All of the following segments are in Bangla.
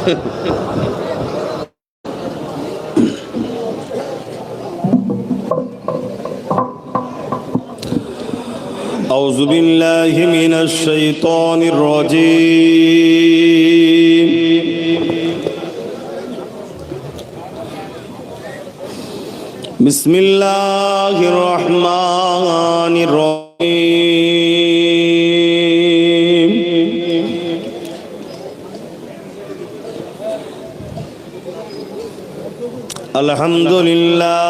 أعوذ بالله من الشيطان الرجيم. بسم الله الرحمن الرحيم. الحمد لله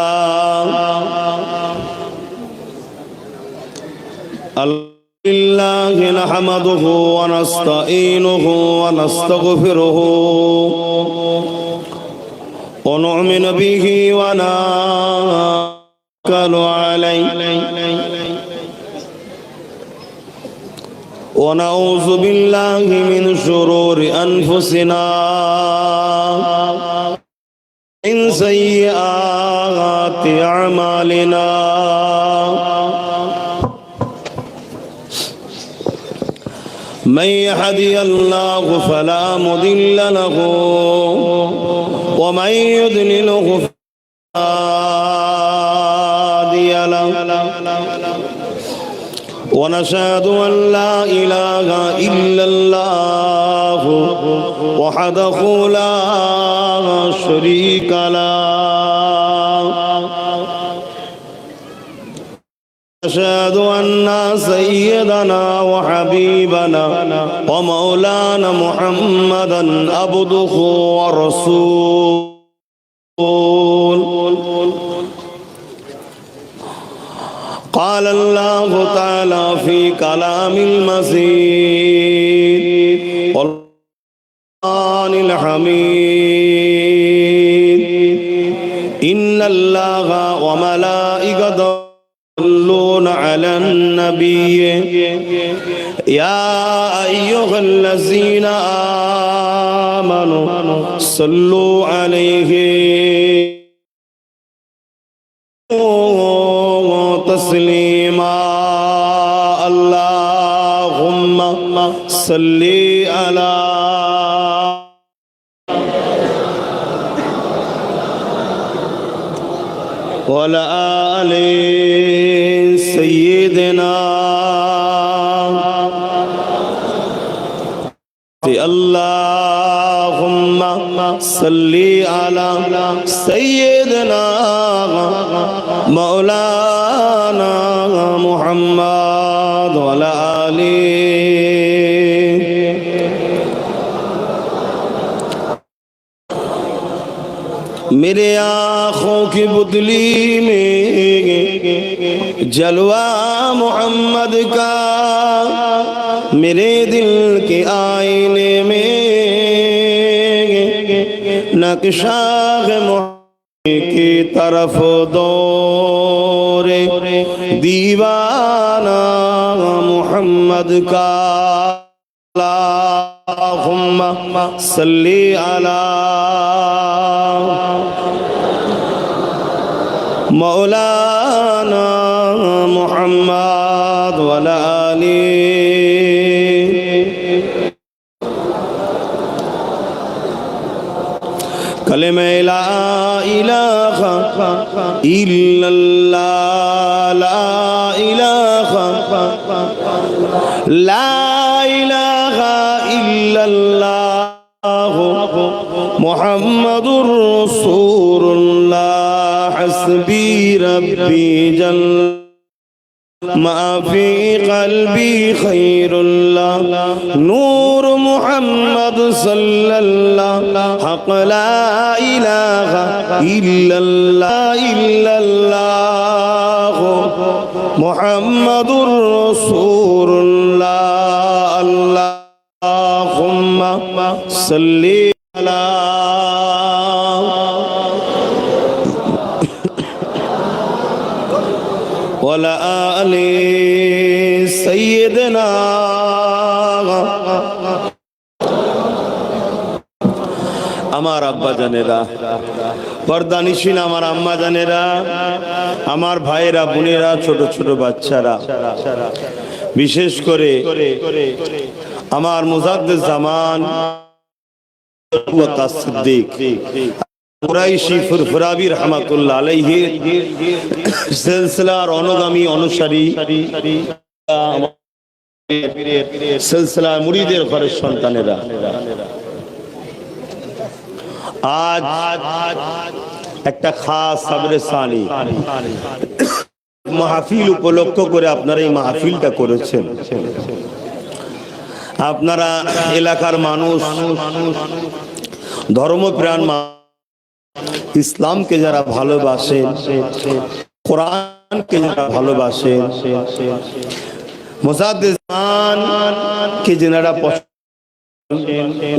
نحمده ونستعينه ونستغفره ونؤمن به ونتوكل عليه ونعوذ بالله من شرور أنفسنا من سيئات أعمالنا من يهدي الله فلا مضل له ومن يضلله فلا هادي له ونشهد أن لا إله إلا الله وحده لا شريك له أشهد أن سيدنا وحبيبنا ومولانا محمدا عبده ورسوله. قال الله تعالى في كلام المزيد والقرآن الحميد إن الله وملائكته يصلون على النبي يا أيها الذين آمنوا صلوا عليه تسليما اللهم صل على وعلى آل سيدنا اللهم صل على سيدنا مولانا محمد وعلى آله. मेरे आँखों की बुदली में जलवा मोहम्मद का, मेरे दिल के आईने में नक्शा मोहम्मद की तरफ दौरे दीवाना मोहम्मद का। अल्लाहुम्मा सल्ली अला मौलाना मुहम्मद वाला आली। कलिमे ला इलाहा इल्लल्लाह, ला इलाहा इल्लल्लाह मुहम्मदुर रसूलुल्लाह। हस्बी रब्बी जल मा फी क़ल्बी खैरुल्लाह, नूर मुहम्मद सल्लल्लाहु हक़ ला इलाहा इल्लल्लाह मुहम्मदुर रसूलुल्लाह। अल्लाहुम्मा सल्ली अला वाला आले सैयदना। আমার আব্বা জানেরা, পর্দানিশীন আমার আম্মা জানেরা, আমার ভাইয়েরা, বোনেরা, ছোট ছোট বাচ্চারা, বিশেষ করে আমার মুজাদ্দিদ জামান বকর সিদ্দিক কুরাইশি ফুরফুরাবি রহমাতুল্লাহ আলাইহি সিলসিলার অনুগামী অনুসারী সিলসিলা মুরিদের ঘরের সন্তানেরা আজ একটা খাস সাবরে সানি মাহফিল উপলক্ষ করে আপনারা এই মাহফিলটা করেছেন। আপনারা এলাকার মানুষ, ধর্মপ্রাণ, ইসলামকে যারা ভালোবাসেন, কোরআনকে যারা ভালোবাসেন, মুসাদ্দিসকে যারা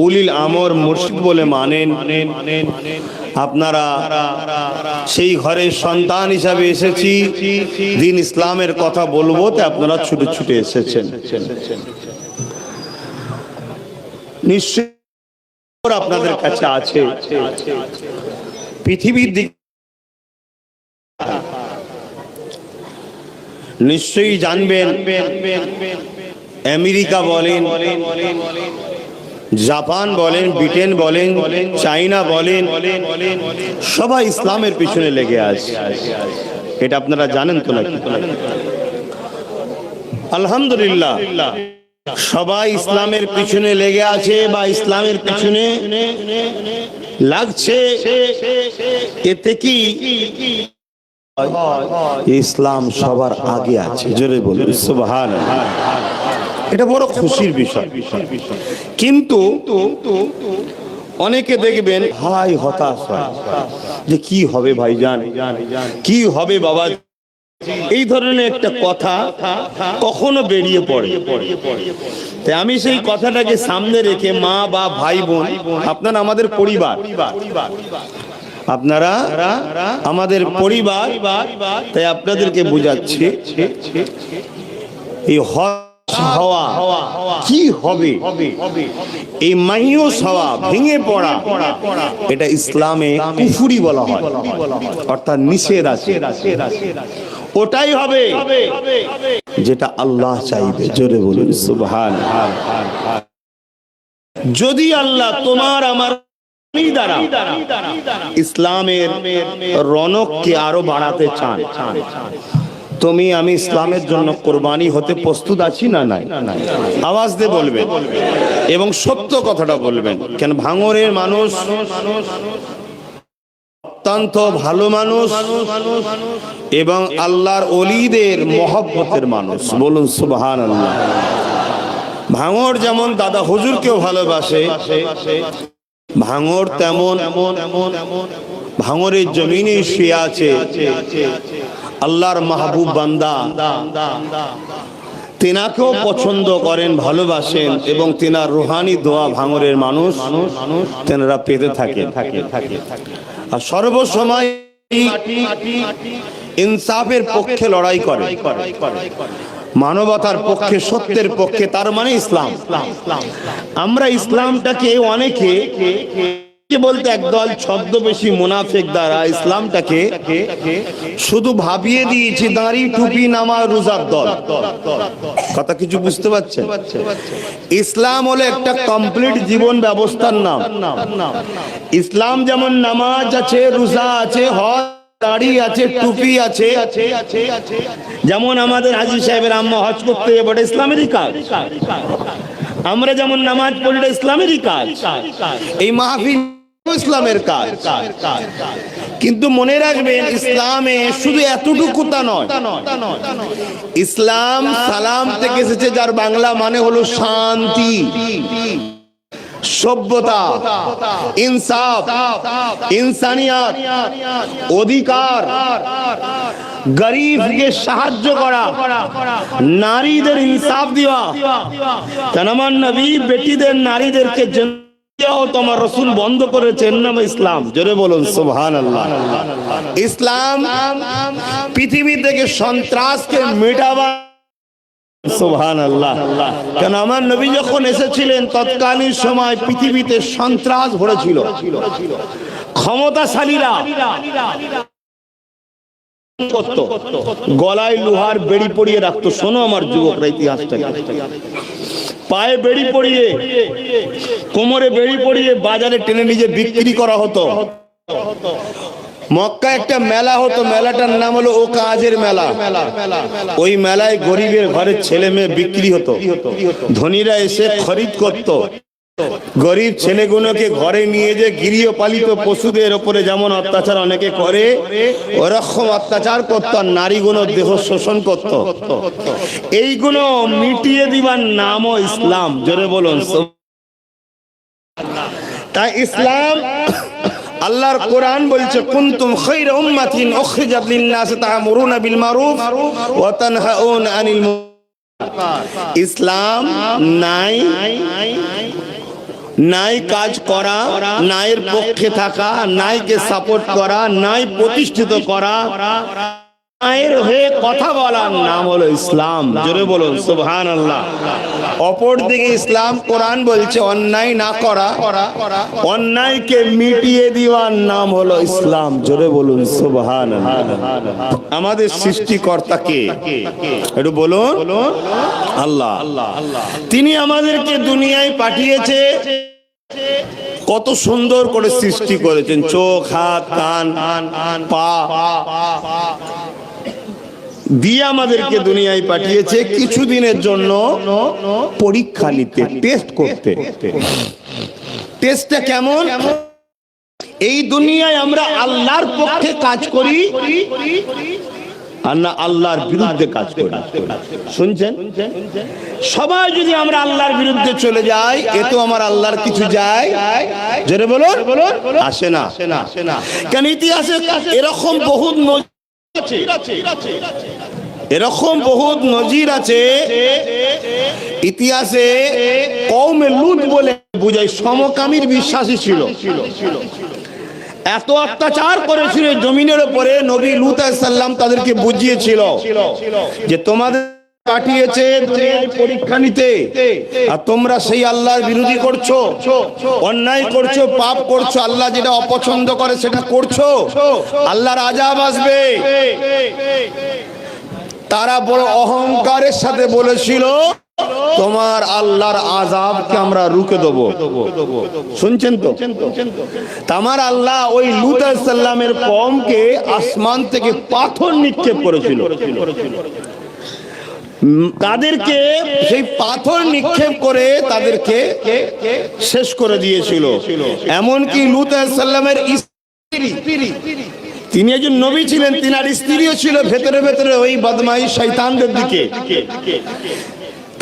উলিল আমর মুর্শিদ বলে মানেন, আপনারা সেই ঘরের সন্তান হিসাবে এসেছি, দিন ইসলামের কথা বলবো, তা আপনারা ছুটে ছুটে এসেছেন। নিশ্চয় আপনাদের কাছে আছে পৃথিবীর দিক, নিশ্চয়ই জানবেন আমেরিকা বলেন, জাপান বলেন, ব্রিটেন বলেন, চাইনা বলেন, সবাই ইসলামের পিছনে লেগে আছে। এটা আপনারা জানেন তো নাকি? আলহামদুলিল্লাহ, সবাই ইসলামের পিছনে লেগে আছে বা ইসলামের পিছনে লাগছে। এতে কি ইসলাম সবার আগে আছে? জোরে বলুন সুবহানাল্লাহ। এটা বড় খুশির বিষয়। কিন্তু অনেকে দেখবেন ভাই হতাশ হয় যে কি হবে ভাইজান, কি হবে বাবা, এই ধরনের একটা কথা কখনো বেরিয়ে পড়ে। তাই আমি সেই কথাটাকে সামনে রেখে, মা বা ভাই বোন, আপনারা আমাদের পরিবার, আপনারা আমাদের পরিবার, তাই আপনাদেরকে বোঝাচ্ছি এই হওয়া কি হবে, এই মাইয়ুস হওয়া, ভেঙে পড়া, এটা ইসলামে কুফরি বলা হয়, অর্থাৎ নিষেধ আছে। ওটাই হবে যেটা আল্লাহ চাইবে। জোরে বলুন সুবহানাল্লাহ। যদি আল্লাহ তোমার আমার দ্বারা ইসলামের রনককে আরো বাড়াতে চান, তুমি আমি ইসলামের জন্য কোরবানি হতে প্রস্তুত আছি না নাই? আওয়াজ দিয়ে বলবেন এবং সত্য কথাটা বলবেন। কেন ভাঙরের মানুষ অত্যন্ত ভালো মানুষ এবং আল্লাহর ওলিদের মহব্বতের মানুষ। বলুন সুবহানাল্লাহ। ভাঙর যেমন দাদা হুজুরকেও ভালোবাসে, ভাঙর তেমন ভাঙরের জমিনে শুয়ে আছে আল্লাহর মাহবুব বান্দা, তেনাকেও পছন্দ করেন, ভালোবাসেন এবং তেনার রুহানি দোয়া ভাঙরের মানুষ তেনারা পেতে থাকে। আর সর্বসময় ইনসাফের পক্ষে লড়াই করে, মানবতার পক্ষে, সত্যের পক্ষে, তার মানে ইসলাম। আমরা ইসলামটাকে অনেকে বলতে একদল ছদ্মবেশী মুনাফিক দ্বারা ইসলামটাকে শুধু ভাবিয়ে দিয়েছি দাঁড়ি, টুপি, নামাজ, রোজার দল। কথা কিছু বুঝতে পারছেন? ইসলাম হলো একটা কমপ্লিট জীবন ব্যবস্থার নাম। ইসলাম যেমন নামাজ আছে, রোজা আছে, হজ, দাড়ি আছে, টুপি আছে, যেমন আমাদের হাজী সাহেবের আম্মা হজ করতে যাবে, এটা ইসলামেরই কাজ। আমরা যেমন নামাজ পড়ি, এটা ইসলামেরই কাজ। এই মাহফিল ইসলামের কাজ। কিন্তু মনে রাখবেন, ইসলামে শুধু এতটুকু তা নয়। ইসলাম সালাম থেকে এসেছে, যার বাংলা মানে হলো শান্তি, সভ্যতা, ইনসাফ, ইনসানিয়াত, অধিকার, গরিবকে সাহায্য করা, নারীদের ইনসাফ দেওয়া। কেন আমার নবী বেটিদের, নারীদেরকে তোমার রাসূল বন্ধ করেছেন নাম ইসলাম। জোরে বলুন সুবহানাল্লাহ। ইসলাম পৃথিবী থেকে সন্ত্রাসকে মেটাবা। সুবহানাল্লাহ। কেন আমার নবী যখন এসেছিলেন তৎকালীন সময় পৃথিবীতে সন্ত্রাস ভরেছিল। ক্ষমতাশালীরা করতো, গলায় লোহার বেড়ি পরিয়ে রাখতো। শোনো আমার যুবকরা ইতিহাসটা, পায়ে বেড়ি পরিয়ে, কোমরে বেড়ি পরিয়ে বাজারে টেনে নিয়ে বিক্রি করা হতো। মক্কা একটা মেলা হতো, মেলাটার নাম হলো ও কাজের মেলা। ওই মেলায় গরিবের ঘরের ছেলে মেয়ে বিক্রি হতো, ধনীরা এসে খরিদ করত। গরিব ছেলেগুলোকে ঘরে নিয়ে যে গৃহপালিত পশুদের উপরে যেমন অত্যাচার অনেকে করে, ওরকম অত্যাচার করত, আর নারীগুলো দেহ শোষণ করত। এইগুলো মিটিয়ে দিবার নামও ইসলাম। জোরে বলুন। তাই ইসলাম, আল্লাহর কোরআন বলছে কুনতুম খায়রা উম্মাতিন উখরিজাত লিন-নাস তা'মুরুনা বিল মারুফ ওয়া তানহাউনা আনিল মুনকার। ইসলাম নাই কাজ করা, নাইয়ের পক্ষে থাকা, নাইকে সাপোর্ট করা, নাই প্রতিষ্ঠিত করা, নাইয়ের হয়ে কথা বলার নাম হলো ইসলাম। জোরে বলুন সুবহানাল্লাহ। অপর দিকে ইসলাম কোরআন বলছে অন্যায় না করা, অন্যায়কে মিটিয়ে দেওয়ার নাম হলো ইসলাম। জোরে বলুন সুবহানাল্লাহ। আমাদের সৃষ্টিকর্তা কে? একটু বলুন। আল্লাহ। তিনি আমাদেরকে দুনিয়ায় পাঠিয়েছে, কত সুন্দর করে সৃষ্টি করেছেন, চোখ, হাত, কান, পা দিয়ে আমাদেরকে দুনিয়ায় পাঠিয়েছে কিছুদিনের জন্য পরীক্ষা নিতে, টেস্ট করতে। টেস্টটা কেমন? এই দুনিয়ায় আমরা আল্লাহর পক্ষে কাজ করি আর না আল্লাহর বিরুদ্ধে কাজ করি। শুনছেন? সবাই যদি আমরা আল্লাহর বিরুদ্ধে চলে যাই, এতে আমার আল্লাহর কিছু যায় জোরে বলুন আসে না। কেন? ইতিহাসে এরকম বহুত নজির আছে। ইতিহাসে কওমে লূত বলে বুঝায়, সমকামীর বিশ্বাসী ছিল। এত অত্যাচার করেছিল জমিনের উপরে। নবী লূত আলাইহিস সালাম তাদেরকে বুঝিয়েছিল যে তোমাদের পাঠিয়েছে পরীক্ষা নিতে, আর তোমরা সেই আল্লাহর বিরোধী করছো, অন্যায় করছো, পাপ করছো, আল্লাহ যেটা অপছন্দ করে সেটা করছো, আল্লাহর আযাব আসবে। তারা বড় অহংকারের সাথে বলেছিল তোমার আল্লাহর আযাবকে আমরা রুখে দেবো। শুনছেন তো? আমার আল্লাহ ওই লূত আলাইহিস সালামের কওমকে আসমান থেকে পাথর নিক্ষেপ করেছিল। তাদেরকে সেই পাথর নিক্ষেপ করে তাদেরকে শেষ করে দিয়েছিল। এমনকি লূত আলাইহিস সালামের স্ত্রী, তিনি একজন নবী ছিলেন, তিনার স্ত্রীও ছিল ভেতরে ভেতরে ওই বদমাইশ শয়তানদের দিকে,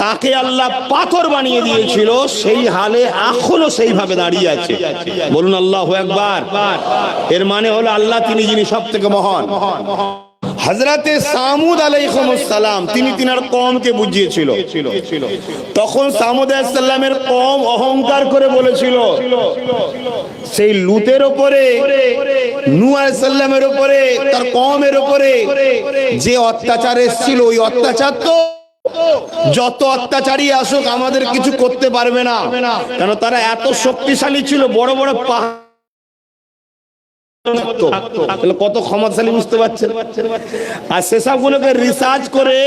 তাকে আল্লাহ পাথর বানিয়ে দিয়েছিল। সেই হালে এখনো সেইভাবে দাঁড়িয়ে আছে। বলুন আল্লাহু আকবার। এর মানে হলো আল্লাহ তিনি যিনি সবথেকে মহান। হযরতে সামুদ আলাইহিস সালাম তিনি তিনার কওমকে বুঝিয়েছিল। তখন সামুদ আলাইহিস সালামের কওম অহংকার করে বলেছিল সেই লূতের উপরে, নূহ আলাইহিস সালামের উপরে, তার কওমের উপরে যে অত্যাচার এসেছিল, ওই অত্যাচার তো যত অত্যাচারী আসুক আমাদের কিছু করতে পারবে না। কেন? তারা এত শক্তিশালী ছিল, বড় বড় পাহাড়। কত ক্ষমতাশালী বুঝতে পারছেন? আর সেসবগুলোকে রিসার্চ করে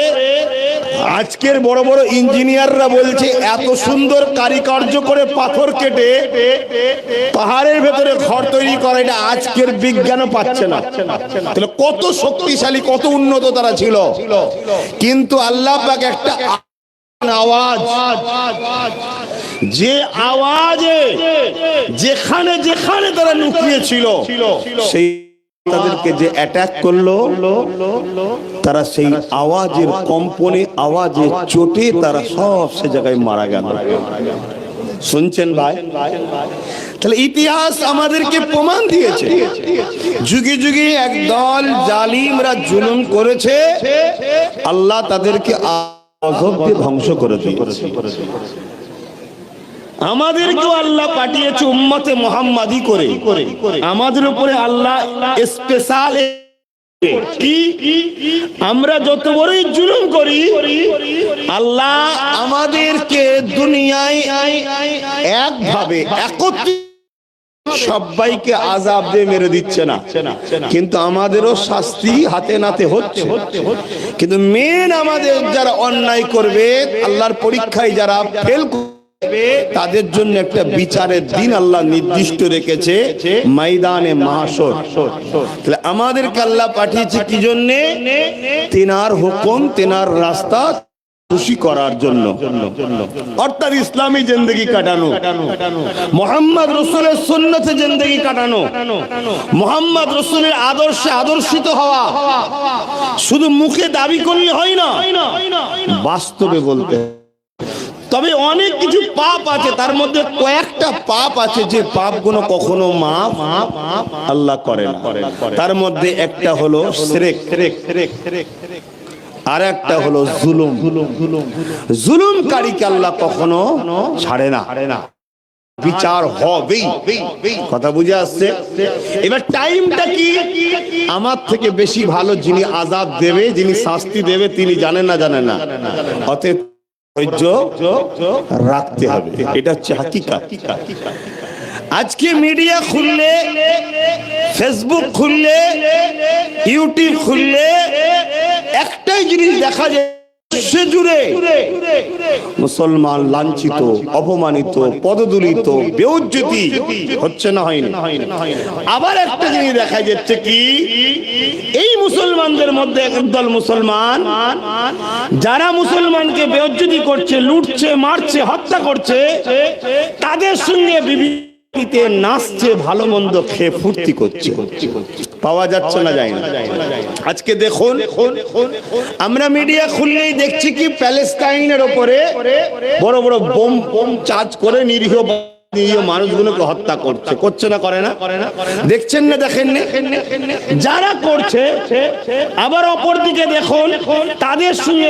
আজকের বড় বড় ইঞ্জিনিয়াররা বলছে এত সুন্দর কারিকার্য করে পাথর কেটে পাহাড়ের ভেতরে ঘর তৈরি করা, এটা আজকের বিজ্ঞানও পাচ্ছে না। তাহলে কত শক্তিশালী, কত উন্নত তারা ছিল। কিন্তু আল্লাহ পাক একটা আওয়াজ, যে আওয়াজে যেখানে যেখানে তারা লুকিয়ে ছিল সেই তাদেরকে যে অ্যাটাক করলো, তারা সেই আওয়াজের কম্পনে, আওয়াজের চোটে তারা সব সে জায়গায় মারা গেল। শুনছেন ভাই? তাহলে ইতিহাস আমাদেরকে প্রমাণ দিয়েছে যুগে যুগে একদল জালিমরা জুলুম করেছে, আল্লাহ তাদেরকে আযাব দিয়ে ধ্বংস করে দিয়েছে। আমাদেরকেও আল্লাহ পাঠিয়েছে উম্মতে মুহাম্মাদি করে। আমাদের উপরে আল্লাহ স্পেশাল কি, আমরা যত বড়ই জুলুম করি আল্লাহ আমাদেরকে দুনিয়ায় একভাবে একত্রিত সবাইকে আযাব দিয়ে মেরে দিচ্ছে না, কিন্তু আমাদেরও শাস্তি হাতে নাতে হচ্ছে। কিন্তু মেন আমাদের যারা অন্যায় করবে, আল্লাহর পরীক্ষায় যারা ফেল তাদের জন্য একটা বিচারের দিন আল্লাহ নির্দিষ্ট রেখেছে, ময়দানে মাহশর। তাহলে আমাদেরকে আল্লাহ পাঠিয়েছে কি জন্য? তিনার হুকুম, তিনার রাস্তা খুশি করার জন্য, অর্থাৎ ইসলামী জিন্দেগি কাটানো, মুহাম্মদ রাসূলের সুন্নতে জিন্দেগি কাটানো, মুহাম্মদ রাসূলের আদর্শে আদর্শিত হওয়া। শুধু মুখে দাবি করলে হয় না, বাস্তবে বলতে। তবে অনেক কিছু পাপ আছে, তার মধ্যে কয়েকটা পাপ আছে যে পাপগুলো কখনো মাফ আল্লাহ করে না। তার মধ্যে একটা হলো শিরক, আর একটা হলো জুলুম। জুলুমকারীকে আল্লাহ কখনো ছাড়ে না, বিচার হবেই। কথা বুঝে আসছে? এবার টাইমটা কি? আমার থেকে বেশি ভালো যিনি আযাব দেবে, যিনি শাস্তি দেবে, তিনি জানেন না, জানেন না। অতএব ধৈর্য রাখতে হবে, এটা হচ্ছে হাকিকাত। আজকে মিডিয়া খুললে, ফেসবুক খুললে, ইউটিউব খুললে একটাই জিনিস দেখা যায়, সে জুড়ে মুসলমান লাঞ্ছিত, অপমানিত, পদদলিত, বেইজ্জতি হচ্ছে না, হয়নি। আবার একটা জিনিস দেখা যাচ্ছে কি, এই মুসলমানদের মধ্যে একদল মুসলমান যারা মুসলমানকে বেইজ্জতি করছে, লুটছে, মারছে, হত্যা করছে, তাদের সঙ্গে বিভিন্ন নাচছে, ভালো মন্দ খেয়ে ফুর্তি করছে। পাওয়া যাচ্ছে না, যায় না। আজকে দেখুন, আমরা মিডিয়া খুললেই দেখছি কি প্যালেস্টাইনের উপরে বড় বড় বোম চার্জ করে নিরীহ মানুষগুলোকে হত্যা করছে না, করে না? দেখছেন না, দেখেন না? যারা করছে, আবার অপর দিকে দেখুন তাদের সঙ্গে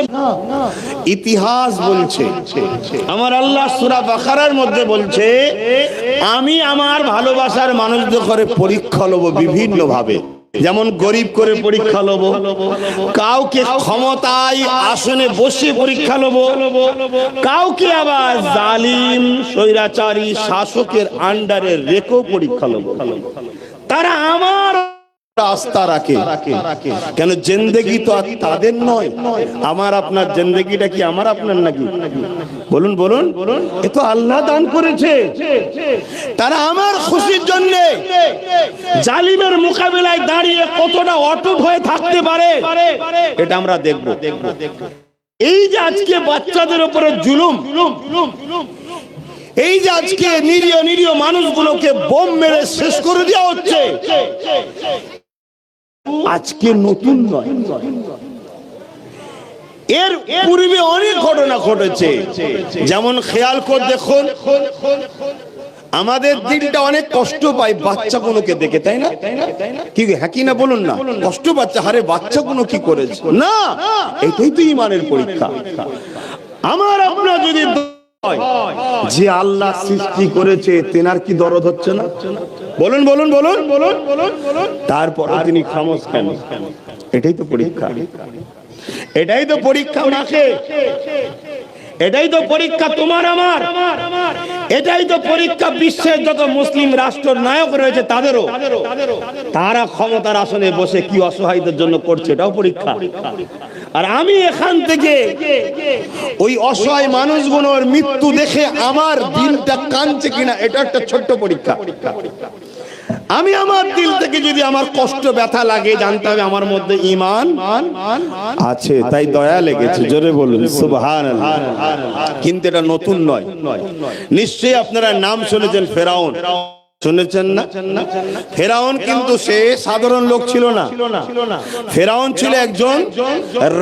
ইতিহাস বলছে। আমার আল্লাহ সূরা বাকারার মধ্যে বলছে, আমি আমার ভালোবাসার মানুষদের করে পরীক্ষা লব বিভিন্ন ভাবে। যেমন গরিব করে পরীক্ষা লব, কাউকে ক্ষমতায় আসনে বসে পরীক্ষা লব, কাউকে আবার জালিম স্বৈরাচারী শাসকের আন্ডারে রেখেও পরীক্ষা লব। তারা আমার আস্থা রাখে কেন? জিন্দেগি তো আর তাদের নয়। আমার আপনার জিন্দেগিটা কি আমার আপনার নাকি? বলুন বলুন, এ তো আল্লাহ দান করেছে। তারা আমার খুশির জন্য জালিমের মোকাবিলায় দাঁড়িয়ে কতটা অটুট হয়ে থাকতে পারে, এটা আমরা দেখব। এই যে আজকে বাচ্চাদের উপরে জুলুম, এই যে আজকে নিরীহ মানুষগুলোকে বোম মেরে শেষ করে দেওয়া হচ্ছে, আজকে নতুন নয়, এর পূর্বে অনেক ঘটনা ঘটেছে। যেমন খেয়াল করে দেখুন, আমাদের দিলটা অনেক কষ্ট পায় বাচ্চাগুলোকে দেখে, তাই না? কি হ্যাঁ কি না বলুন না? কষ্ট পাচ্ছে, আরে বাচ্চাগুলো কি করেছে না, এটাই তো ঈমানের পরীক্ষা। আমার আপনার যদি যে আল্লাহ সৃষ্টি করেছে, তেনার কি দরদ হচ্ছে না? বলুন বলুন বলুন বলুন বলুন। তারপর তিনি খামোশ কেন? এটাই তো পরীক্ষা, এটাই তো পরীক্ষা মাকে, এটাই তো পরীক্ষা তোমার আমার, এটাই তো পরীক্ষা বিশ্বের যত মুসলিম রাষ্ট্রের নায়ক রয়েছে তাদেরও। তারা ক্ষমতার আসনে বসে কি অসহায়দের জন্য করছে, এটাও পরীক্ষা। আর আমি এখান থেকে ওই অসহায় মানুষগুলোর মৃত্যু দেখে আমার দিলটা কাঁদছে কিনা, এটা একটা ছোট্ট পরীক্ষা। আমি আমার দিল থেকে যদি আমার কষ্ট ব্যথা লাগে, জানতে হবে আমার মধ্যে ঈমান আছে, তাই দয়া লেগেছে। জোরে বলুন সুবহানাল্লাহ। কিন্তু এটা নতুন নয়। নিশ্চয়ই আপনারা নাম শুনেছেন ফেরাউন, শুনেছেন না? ফেরাউন কিন্তু সে সাধারণ লোক ছিল না। ফেরাউন ছিল একজন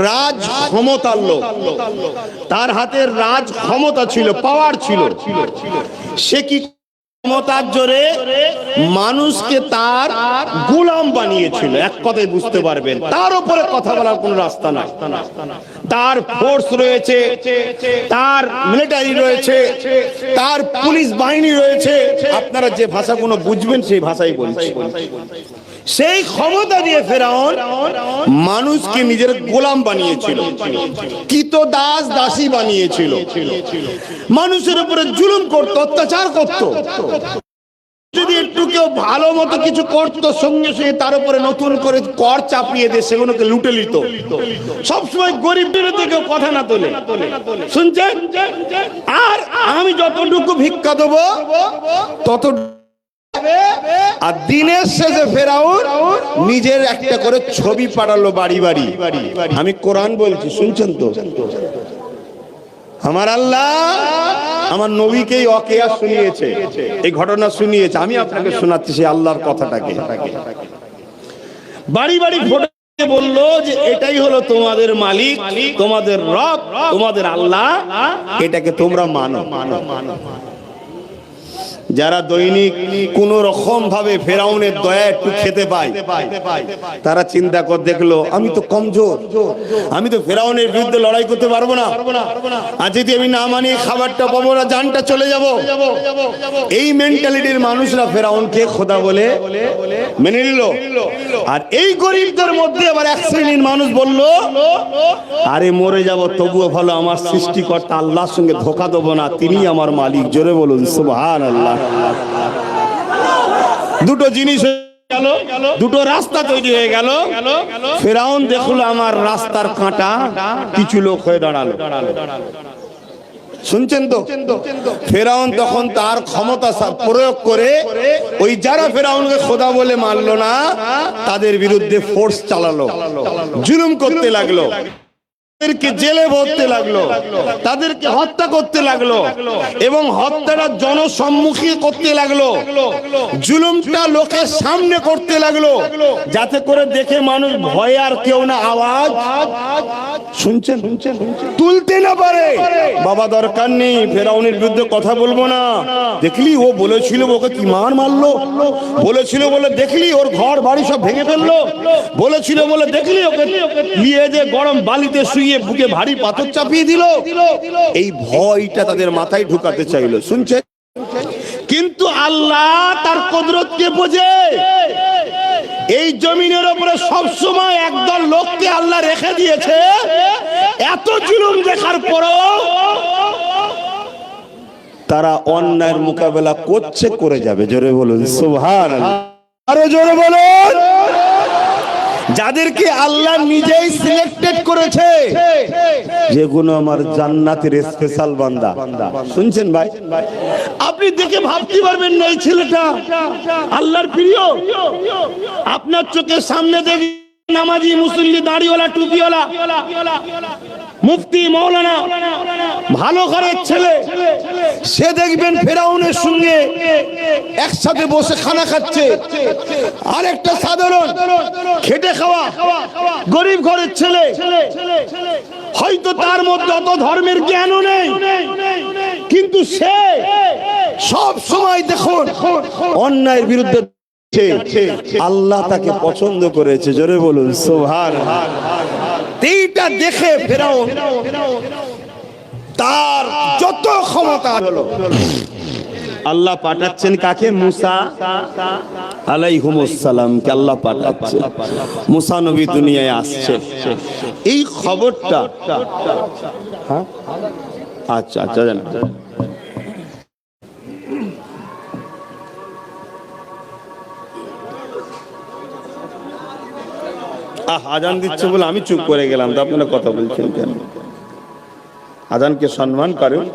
রাজ ক্ষমতার লোক, তার হাতে রাজ ক্ষমতা ছিল, পাওয়ার ছিল। সে কি ক্ষমতার জোরে মানুষকে তার গোলাম বানিয়েছিল। এক কথায় বুঝতে পারবেন, তার উপরে কথা বলার কোন রাস্তা নাই। তার ফোর্স রয়েছে, তার মিলিটারি রয়েছে, তার পুলিশ বাহিনী রয়েছে। আপনারা যে ভাষাগুলো বুঝবেন সেই ভাষাই বলছি। সেই ক্ষমতা দিয়ে ফেরাউন মানুষকে নিজের গোলাম বানিয়েছিল, কৃতদাস দাসী বানিয়েছিল, মানুষের উপরে জুলুম করত, অত্যাচার করত। যদি একটু কেউ ভালো মতো কিছু করতো, সঙ্গে সঙ্গে তার উপরে নতুন করে কর চাপিয়ে দিয়ে সেগুলোকে লুটে নিত। সবসময় গরিবদের কেউ কথা না তোলে, শুনছেন? আর আমি যতটুকু ভিক্ষা দেবো তত, আর দিনের শেষে ফেরাউন নিজের একটা করে ছবি পাঠালো বাড়ি বাড়ি। আমি কোরআন বলছি, শুনছেন তো? আমার আল্লাহ আমার নবীকেই অকেয়া শুনিয়েছে, এই ঘটনা শুনিয়েছে। আমি আপনাকে শোনাচ্ছি সেই আল্লাহর কথাটাকে। বাড়ি বাড়ি ভোটে বললো যে এটাই হলো তোমাদের মালিক, তোমাদের রব, তোমাদের আল্লাহ, এটাকে তোমরা মানো। যারা দৈনিক কোন রকম ভাবে ফেরাউনের দয়া একটু খেতে পায়, তারা চিন্তা করে দেখলো আমি তো কমজোর, আমি তো ফেরাউনের বিরুদ্ধে লড়াই করতে পারবো না, আর যদি আমি না মানি খাবারটা পাবো না, জানটা চলে যাব। এই মেন্টালিটির মানুষরা ফেরাউনকে খোদা বলে মেনে নিল। আর এই গরিবদের মধ্যে আবার এক শ্রেণীর মানুষ বলল, আরে মরে যাব তবুও ভালো, আমার সৃষ্টিকর্তা আল্লাহর সঙ্গে ধোঁকা দেবো না, তিনি আমার মালিক। জোরে বলুন সুবহানাল্লাহ। দুটো জিনিস গেল, দুটো রাস্তা তৈরি হয়ে গেল। ফেরাউন দেখলো আমার রাস্তার কাঁটা, কিছু লোক হয়ে দাঁড়ালো। শুনছেন তো? ফেরাউন তখন তার ক্ষমতা প্রয়োগ করে ওই যারা ফেরাউনকে খোদা বলে মানলো না তাদের বিরুদ্ধে ফোর্স চালালো, জুলুম করতে লাগলো, তাদেরকে জেলে ভরতে লাগলো, তাদেরকে হত্যা করতে লাগলো এবং হত্যাটা জনসম্মুখে করতে লাগলো, জুলুমটা লোকের সামনে করতে লাগলো, যাতে করে দেখে মানুষ ভয়ে আর কেউ না আওয়াজ শুনছেন তুলতে না পারে। বাবা দরকার নেই, ফেরাউনের বিরুদ্ধে কথা বলবো না, দেখলি ও বলেছিল ওকে কি মার মারলো, বলেছিল বলে দেখলি ওর ঘর বাড়ি সব ভেঙে ফেললো, বলেছিল বলে দেখলি ওকে নিয়ে যে গরম বালিতে শুয়ে বুকে ভারী পাথর চাপিয়ে দিল। এই ভয়টা তাদের মাথায় ঢুকাতে চাইলো, শুনছে? কিন্তু আল্লাহ তার কুদরতকে বোঝে। এই জমিনের উপরে সব সময় একদল লোককে আল্লাহ রেখে দিয়েছে, এত জুলুম দেখার পরও তারা অন্যায়ের মোকাবেলা করছে, করে যাবে। জোরে বলুন সুবহানাল্লাহ, আরো জোরে বলুন। যাদেরকে আল্লাহ নিজেই সিলেক্টেড করেছে, যেগুলো আমার জান্নাতের স্পেশাল বান্দা। শুনছেন ভাই? আপনি দেখে ভাবতে পারবেন না এই ছেলেটা আল্লাহর প্রিয়। আপনার চোখের সামনে দেখি নামাজি, মুসল্লি, দাড়িওয়ালা, টুপিওয়ালা, মুফতি, মৌলানা, ভালো ঘরের ছেলে, সে দেখবেন ফেরাউনের সঙ্গে একসাথে বসে খানা খাচ্ছে। আর একটা সাধারণ খেটে খাওয়া গরিব ঘরের ছেলে, হয়তো তার মধ্যে অত ধর্মের জ্ঞানও নেই, কিন্তু সে সব সময় দেখুন অন্যায়ের বিরুদ্ধে আল্লাহ তাকে পছন্দ করেছে। জোরে বলুন সুবহানাল্লাহ। এইটা দেখে ফেরাউন তার যত ক্ষমতা হলো, আল্লাহ পাঠাচ্ছেন কাকে? মুসা আলাইহিস সালাম কে আল্লাহ পাঠাচ্ছে। মুসা নবী দুনিয়ায় আসছে, এই খবরটা আচ্ছা আচ্ছা জানেন। আজান দিচ্ছে বলে আমি চুপ করে গেলাম, তো আপনারা কথা বলছেন কেন? আজানকে সম্মান করুন।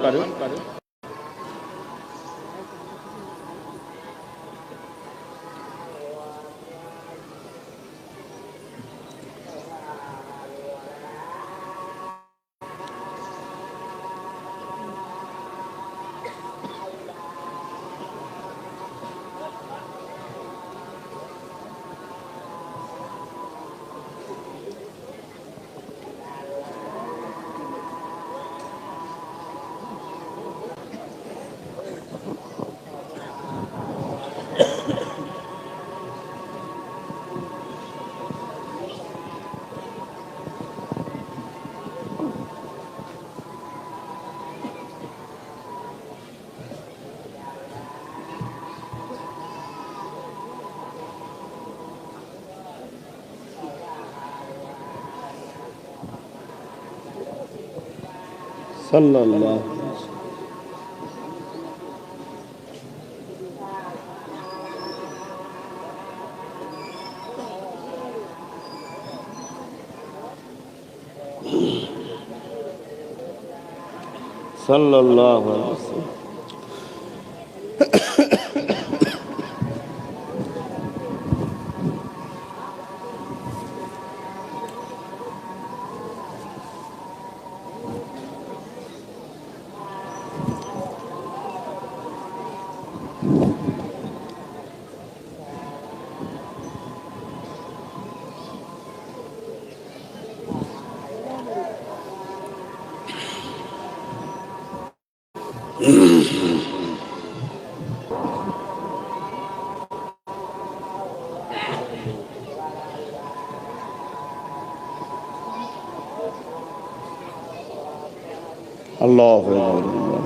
সাল্লাল্লাহু সাল্লাল্লাহু আলাইহি ওয়াসাল্লাম। আল্লাহু আকবার।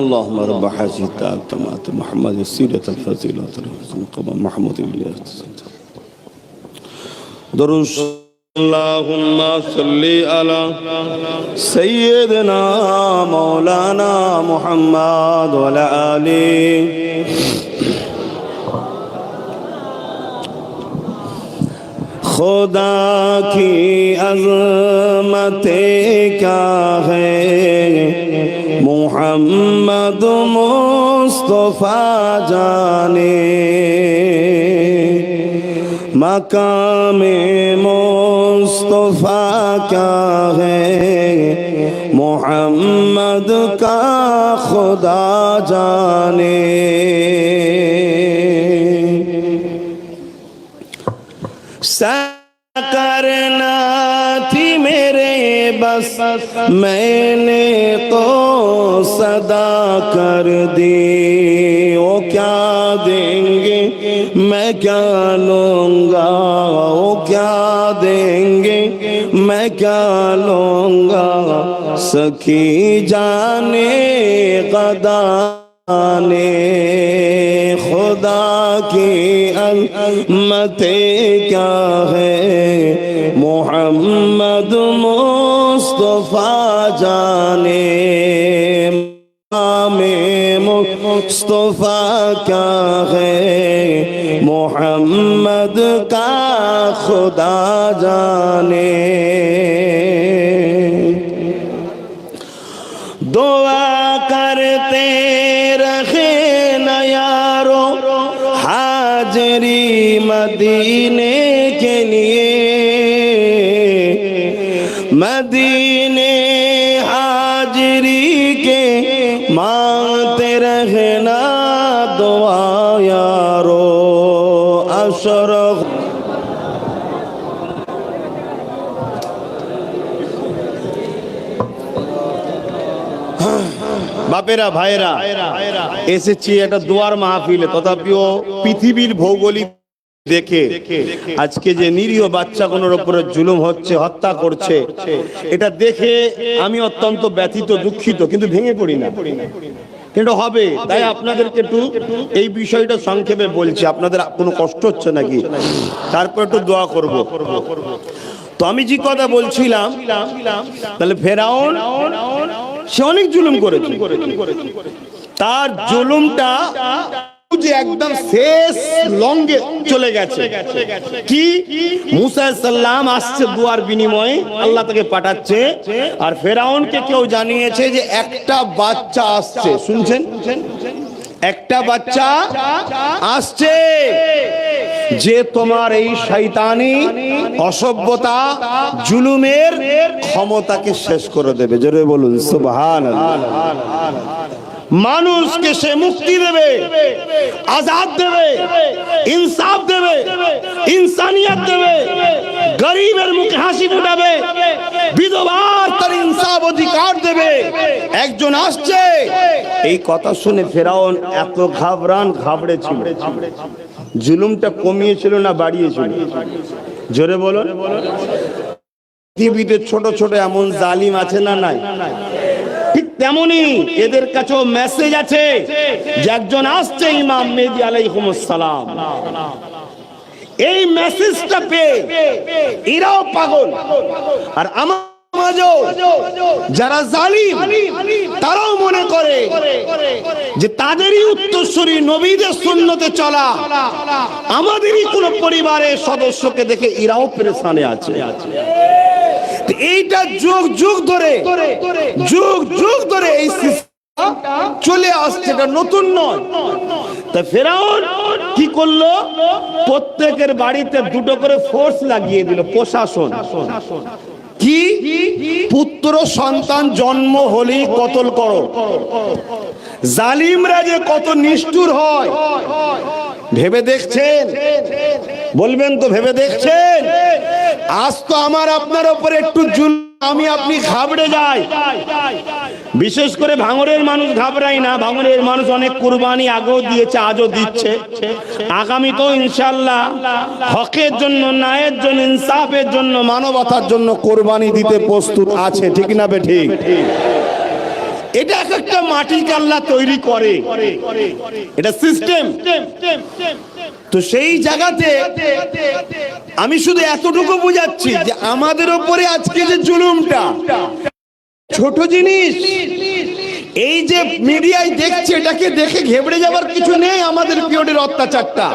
اللهم رب هذه التامات محمد السيرة الفضيلة محمد الياس دروس اللهم صل على سيدنا مولانا محمد وعلى آله खुदा की अज़मतें क्या है मोहम्मद मुस्तफा जाने मकामे मुस्तफा क्या है मोहम्मद का खुदा जाने करना थी मेरे बस मैंने तो सदा कर दी वो क्या देंगे मैं क्या लूँगा वो क्या देंगे मैं क्या लूँगा सखी जाने गदा ने खुदा की अज़मतें क्या है मोहम्मद मुस्तफा जाने में मुस्तफा क्या है मोहम्मद का खुदा जाने दुआ करते रखे न यारो हाजरी मदीने के लिए मदीने हाजरी के मांगते रहना दुआ यारो अशरफ বাপেরা ভাইরা এসেছি একটা দোয়ার মাহফিলে তথাপিও পৃথিবীর ভৌগোলিক দেখে আজকে যে নিরীহ বাচ্চাগুলোর উপরে জুলুম হচ্ছে হত্যা করছে এটা দেখে আমি অত্যন্ত ব্যথিত দুঃখিত কিন্তু ভেঙে পড়ি না কিন্তু হবে তাই আপনাদেরকে একটু এই বিষয়টা সংক্ষেপে বলছি আপনাদের কোনো কষ্ট হচ্ছে নাকি তারপর একটু দোয়া করব তো আমি যে কথা বলছিলাম তাহলে ফেরাউন সে অনেক জুলুম করেছে তার জুলুমটা যে একদম শেষ লঙ্গে চলে গেছে কি মুসা সাল্লাম আসছে দুয়ার বিনিময়ে আল্লাহ তাকে পাঠাচ্ছে আর ফেরাউনকে কেউ জানিয়েছে যে একটা বাচ্চা আসছে শুনছেন একটা বাচ্চা আসছে যে তোমার এই শয়তানি অসভ্যতা জুলুমের ক্ষমতাকে শেষ করে দেবে জোরে বলুন সুবহানাল্লাহ মানুষকে সে মুক্তি দেবে আজাদ দেবে ইনসাফ দেবে ইনসানিয়ত দেবে গরিবের মুখে হাসি ফুটাবে বিধবার তার ইনসাফ অধিকার দেবে একজন আসছে এই কথা শুনে ফেরাউন এত ঘাবড়েছিল জুলুমটা কমিয়েছিল না বাড়িয়েছিল জোরে বলুন পৃথিবীতে ছোট ছোট এমন জালিম আছে না নাই ঠিক তেমনি এদের কাছেও মেসেজ আছে যে একজন আসছে ইমাম মেহদী আলাইহিস সালাম এই মেসেজটা পেয়ে এরাও পাগল আর আমার যারা জালিম তারাও মনে করে যে তাদেরই উত্তরসূরি নবীদের সুন্নতে চলা আমাদেরই কোন পরিবারের সদস্যকে দেখে এরাও পেরেশানে আছে। এইটা যুগ যুগ ধরে এই চলে আসছে, এটা নতুন নয়। তা ফেরাউন কি করলো? প্রত্যেকের বাড়িতে দুটো করে ফোর্স লাগিয়ে দিল, প্রশাসন। কি পুত্র সন্তান জন্ম হলেই কতল করো। জালিমরা যে কত নিষ্ঠুর হয় ভেবে দেখছেন? বলবেন তো ভেবে দেখছেন? আজ তো আমার আপনার উপরে একটু আমি আপনি ঘাবড়ে যাই। বিশেষ করে ভাঙড়ের মানুষ ঘাবড়াই না। ভাঙড়ের মানুষ অনেক কুরবানি আগেও দিয়েছে, আজও দিচ্ছে। আগামী তো ইনশাআল্লাহ হকের জন্য, ন্যায়ের জন্য, ইনসাফের জন্য, মানবতার জন্য কোরবানি দিতে প্রস্তুত আছে। ঠিক না বে ঠিক? এটা একটা মাটিকে আল্লাহ তৈরি করে, এটা সিস্টেম। তো সেই জায়গাতে আমি শুধু এতটুকু বুঝাচ্ছি যে আমাদের উপরে আজকে যে জুলুমটা ছোট জিনিস, এই যে মিডিয়ায় দেখছে এটাকে দেখে ঘেবড়ে যাবার কিছু নেই। আমাদের পিরিয়ডের অত্যাচারটা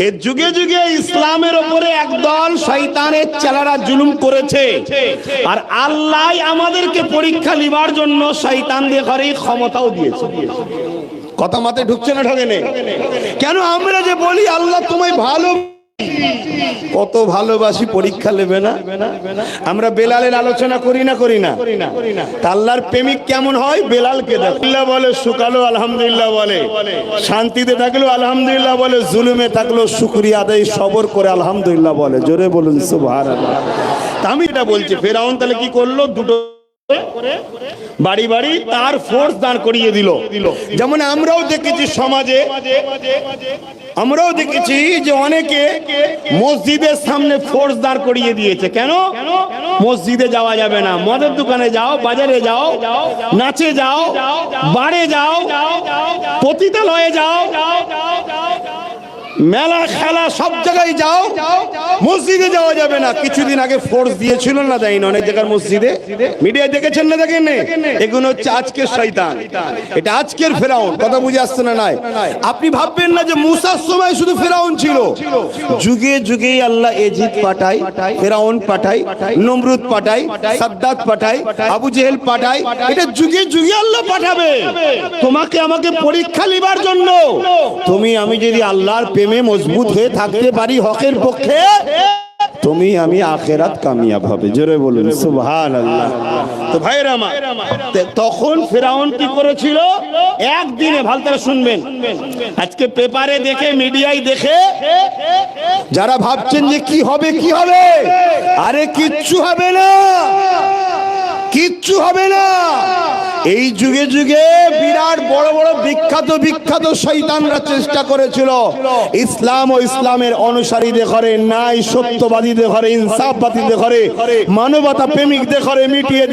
এর যুগে যুগে ইসলামের উপরে একদল শয়তানের চেলারা জুলুম করেছে, আর আল্লাহ আমাদেরকে পরীক্ষা নিবার জন্য শয়তানদের ঘরে ক্ষমতাও দিয়েছে। কথা মাথায় ঢুকছে না? ঢোকে নেই কেন? আমরা যে বলি আল্লাহ তোমায় ভালো, কত ভালোবাসি, পরীক্ষা নেবে না? আমরা বেলালের আলোচনা করি না? আল্লাহর প্রেমিক কেমন হয়? বেলালকে দেখলে বলে শুকালো আলহামদুলিল্লাহ বলে, শান্তিতে থাকলো আলহামদুলিল্লাহ বলে, জুলুমে থাকলো শুকরিয়া আদায় সবর করে আলহামদুলিল্লাহ বলে। জোরে বলুন সুবহানাল্লাহ। আমি এটা বলছি ফেরাউন তাহলে কি করলো? দুটো বাড়ি বাড়ি তার ফোর্স দাঁড় করিয়ে দিল। যেমন আমরাও দেখেছি সমাজে, আমরাও দেখেছি যে অনেকে মসজিদের সামনে ফোর্স দাঁড় করিয়ে দিয়েছে। কেন? মসজিদে যাওয়া যাবে না, মদের দোকানে যাও, বাজারে যাও, নাচে যাও, বারে যাও, পতিতালয়ে যাও, মেলা খেলা সব জায়গায় যাও, মসজিদে যাওয়া যাবে না। কিছুদিন আগে ফোর্স দিয়েছিল না, দেয়নি অনেক জায়গার মসজিদে? মিডিয়া দেখেছেন না দেখেন? এগুলো হচ্ছে আজকের শয়তান, এটা আজকের ফেরাউন। কথা বুঝে আসছে না? নাই আপনি ভাববেন না যে মুসার সময় শুধু ফেরাউন ছিল। যুগে যুগে আল্লাহ এজিদ পাঠায়, ফেরাউন পাঠায়, নমরুদ পাঠায়, সাদ্দাত পাঠায়, আবু জেহেল পাঠায়। এটা যুগে যুগে আল্লাহ পাঠাবে তোমাকে আমাকে পরীক্ষা নিবার জন্য। তুমি আমি যদি আল্লাহর প্রেমে মজবুত হয়ে থাকতে পারি হকের পক্ষে, তুমি আমি আখেরাত কামিয়াব হবে। জোরে বলুন সুবহানাল্লাহ। তো ভাইরা আমার, তখন ফেরাউন কি করেছিল? একদিনে, ভালো করে শুনবেন, আজকে পেপারে দেখে, মিডিয়ায় দেখে যারা ভাবছেন যে কি হবে কি হবে, আরে কিচ্ছু হবে না, কিচ্ছু হবে না। এই যুগে যুগে বিরাট বড় বড় বিখ্যাত শয়তানরা চেষ্টা করেছিল ইসলাম ও ইসলামের অনুসারীদের ঘরে, ন্যায় সত্যবাদীদের ঘরে, ইনসাফবাদীদের ঘরে, মানবতা প্রেমিকদের ঘরে মিটিয়ে